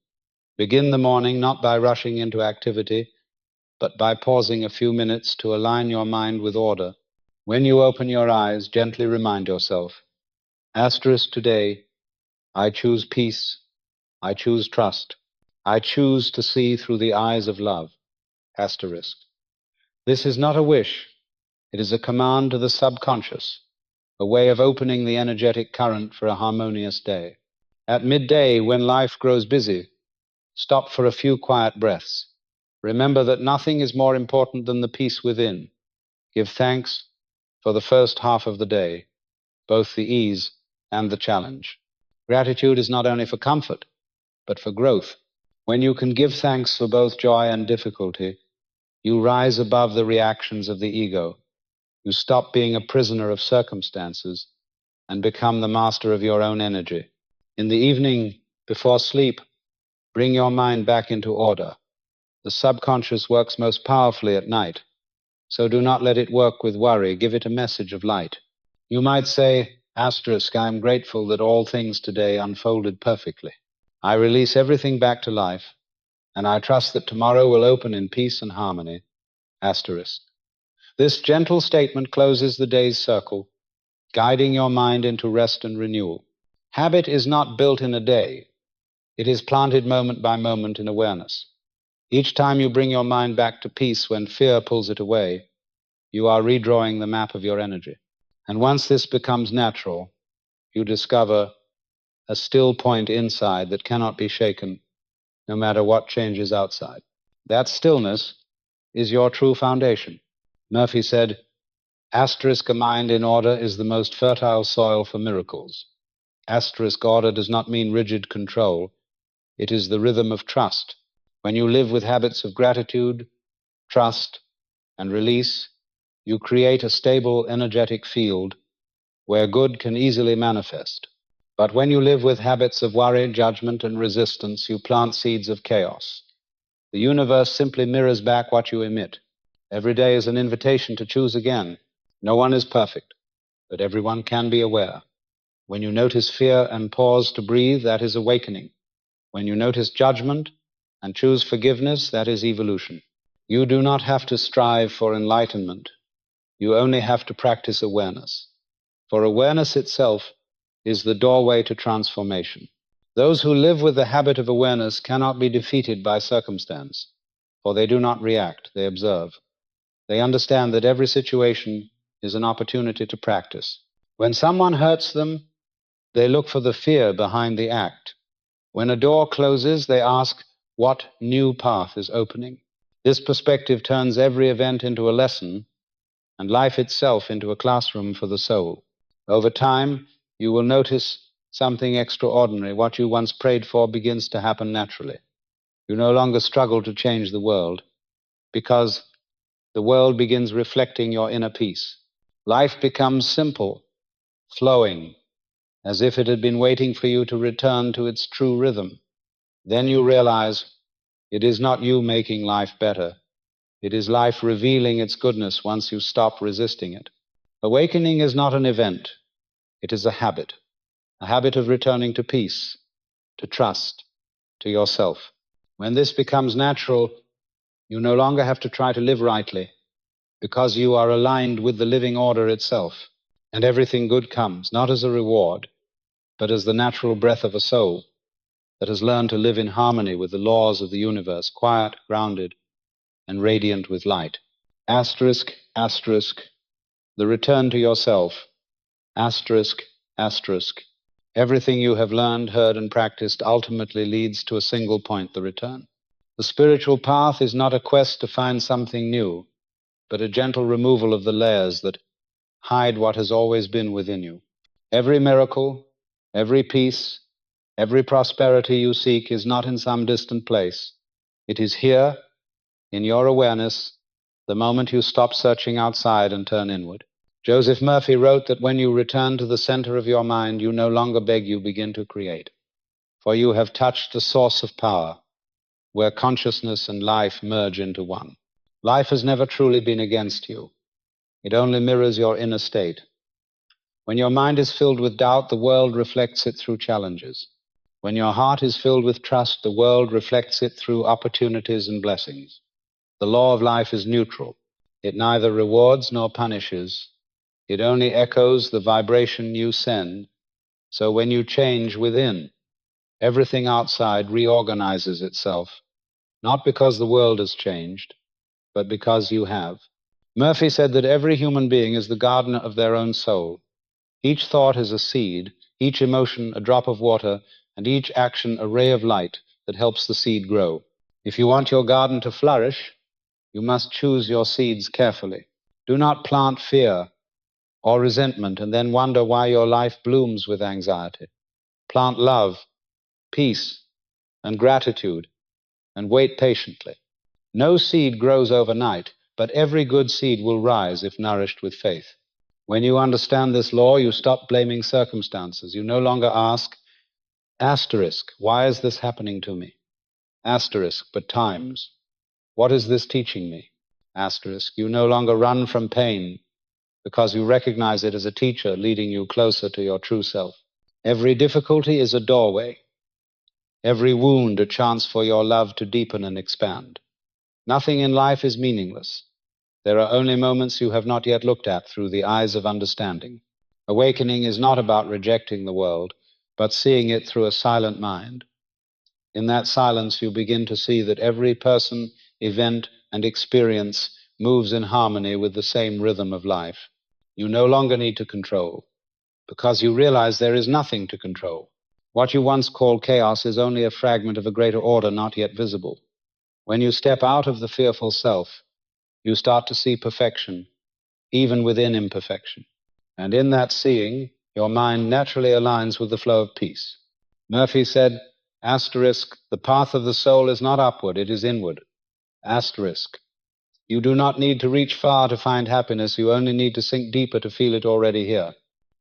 Begin the morning not by rushing into activity, but by pausing a few minutes to align your mind with order. When you open your eyes, gently remind yourself, asterisk today, I choose peace, I choose trust, I choose to see through the eyes of love, asterisk. This is not a wish, it is a command to the subconscious, a way of opening the energetic current for a harmonious day. At midday, when life grows busy, stop for a few quiet breaths. Remember that nothing is more important than the peace within. Give thanks for the first half of the day, both the ease and the challenge. Gratitude is not only for comfort, but for growth. When you can give thanks for both joy and difficulty, you rise above the reactions of the ego. You stop being a prisoner of circumstances and become the master of your own energy. In the evening, before sleep, bring your mind back into order. The subconscious works most powerfully at night, so do not let it work with worry. Give it a message of light. You might say, asterisk, I am grateful that all things today unfolded perfectly. I release everything back to life, and I trust that tomorrow will open in peace and harmony, asterisk. This gentle statement closes the day's circle, guiding your mind into rest and renewal. Habit is not built in a day. It is planted moment by moment in awareness. Each time you bring your mind back to peace when fear pulls it away, you are redrawing the map of your energy. And once this becomes natural, you discover a still point inside that cannot be shaken, no matter what changes outside. That stillness is your true foundation. Murphy said, asterisk, a mind in order is the most fertile soil for miracles. Asterisk, order does not mean rigid control. It is the rhythm of trust. When you live with habits of gratitude, trust, and release, you create a stable, energetic field where good can easily manifest. But when you live with habits of worry, judgment, and resistance, you plant seeds of chaos. The universe simply mirrors back what you emit. Every day is an invitation to choose again. No one is perfect, but everyone can be aware. When you notice fear and pause to breathe, that is awakening. When you notice judgment and choose forgiveness, that is evolution. You do not have to strive for enlightenment. You only have to practice awareness. For awareness itself is the doorway to transformation. Those who live with the habit of awareness cannot be defeated by circumstance, for they do not react, they observe. They understand that every situation is an opportunity to practice. When someone hurts them, they look for the fear behind the act. When a door closes, they ask, what new path is opening? This perspective turns every event into a lesson and life itself into a classroom for the soul. Over time, you will notice something extraordinary. What you once prayed for begins to happen naturally. You no longer struggle to change the world because the world begins reflecting your inner peace. Life becomes simple, flowing, as if it had been waiting for you to return to its true rhythm. Then you realize it is not you making life better. It is life revealing its goodness once you stop resisting it. Awakening is not an event. It is a habit of returning to peace, to trust, to yourself. When this becomes natural, you no longer have to try to live rightly because you are aligned with the living order itself. And everything good comes, not as a reward, but as the natural breath of a soul that has learned to live in harmony with the laws of the universe, quiet, grounded, and radiant with light. Asterisk, asterisk, the return to yourself. Asterisk, asterisk. Everything you have learned, heard, and practiced ultimately leads to a single point, the return. The spiritual path is not a quest to find something new, but a gentle removal of the layers that hide what has always been within you. Every miracle, every peace, every prosperity you seek is not in some distant place. It is here, in your awareness, the moment you stop searching outside and turn inward. Joseph Murphy wrote that when you return to the center of your mind, you no longer beg, you begin to create. for you have touched the source of power, where consciousness and life merge into one. Life has never truly been against you. It only mirrors your inner state. When your mind is filled with doubt, the world reflects it through challenges. When your heart is filled with trust, the world reflects it through opportunities and blessings. The law of life is neutral. It neither rewards nor punishes. It only echoes the vibration you send. So when you change within, everything outside reorganizes itself, not because the world has changed, but because you have. Murphy said that every human being is the gardener of their own soul. Each thought is a seed, each emotion a drop of water, and each action a ray of light that helps the seed grow. If you want your garden to flourish, you must choose your seeds carefully. Do not plant fear or resentment and then wonder why your life blooms with anxiety. Plant love, peace, and gratitude, and wait patiently. No seed grows overnight, but every good seed will rise if nourished with faith. When you understand this law, you stop blaming circumstances. You no longer ask, asterisk, why is this happening to me? Asterisk, but times. What is this teaching me? Asterisk, you no longer run from pain because you recognize it as a teacher leading you closer to your true self. Every difficulty is a doorway. Every wound a chance for your love to deepen and expand. Nothing in life is meaningless. There are only moments you have not yet looked at through the eyes of understanding. Awakening is not about rejecting the world, but seeing it through a silent mind. In that silence, you begin to see that every person, event, and experience moves in harmony with the same rhythm of life. You no longer need to control, because you realize there is nothing to control. What you once called chaos is only a fragment of a greater order not yet visible. When you step out of the fearful self, you start to see perfection, even within imperfection. And in that seeing, your mind naturally aligns with the flow of peace. Murphy said, asterisk, the path of the soul is not upward, it is inward. Asterisk, you do not need to reach far to find happiness, you only need to sink deeper to feel it already here.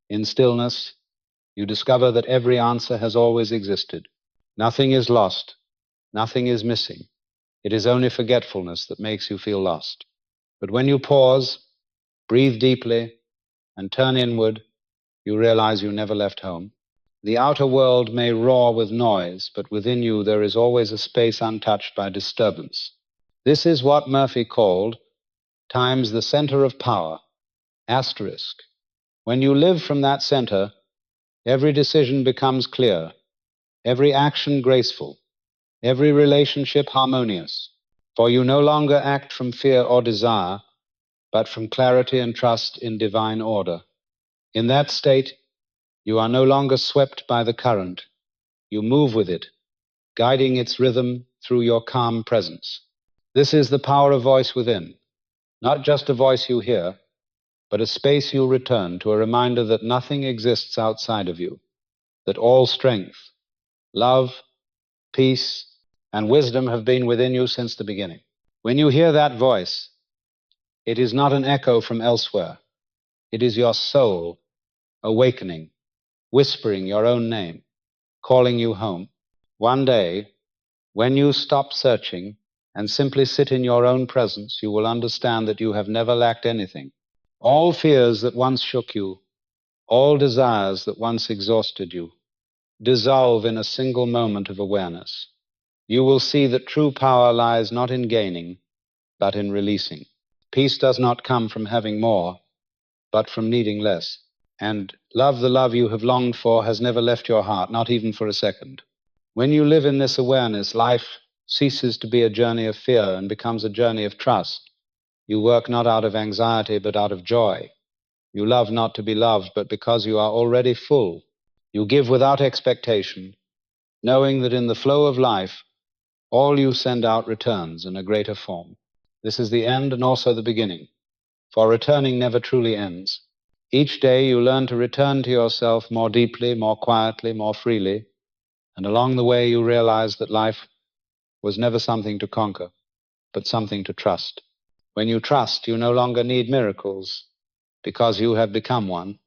In stillness, you discover that every answer has always existed. Nothing is lost, nothing is missing. It is only forgetfulness that makes you feel lost. But when you pause, breathe deeply, and turn inward, you realize you never left home. The outer world may roar with noise, but within you there is always a space untouched by disturbance. This is what Murphy called times the center of power, asterisk. When you live from that center, every decision becomes clear, every action graceful, every relationship harmonious, for you no longer act from fear or desire, but from clarity and trust in divine order. In that state, you are no longer swept by the current. You move with it, guiding its rhythm through your calm presence. This is the power of voice within, not just a voice you hear, but a space you return to, a reminder that nothing exists outside of you, that all strength, love, peace, and wisdom have been within you since the beginning. When you hear that voice, it is not an echo from elsewhere. It is your soul awakening, whispering your own name, calling you home. One day, when you stop searching and simply sit in your own presence, you will understand that you have never lacked anything. All fears that once shook you, all desires that once exhausted you, dissolve in a single moment of awareness. You will see that true power lies not in gaining, but in releasing. Peace does not come from having more, but from needing less. And love, the love you have longed for, has never left your heart, not even for a second. When you live in this awareness, life ceases to be a journey of fear and becomes a journey of trust. You work not out of anxiety, but out of joy. You love not to be loved, but because you are already full. You give without expectation, knowing that in the flow of life, all you send out returns in a greater form. This is the end and also the beginning, for returning never truly ends. Each day you learn to return to yourself more deeply, more quietly, more freely, and along the way you realize that life was never something to conquer, but something to trust. When you trust, you no longer need miracles, because you have become one.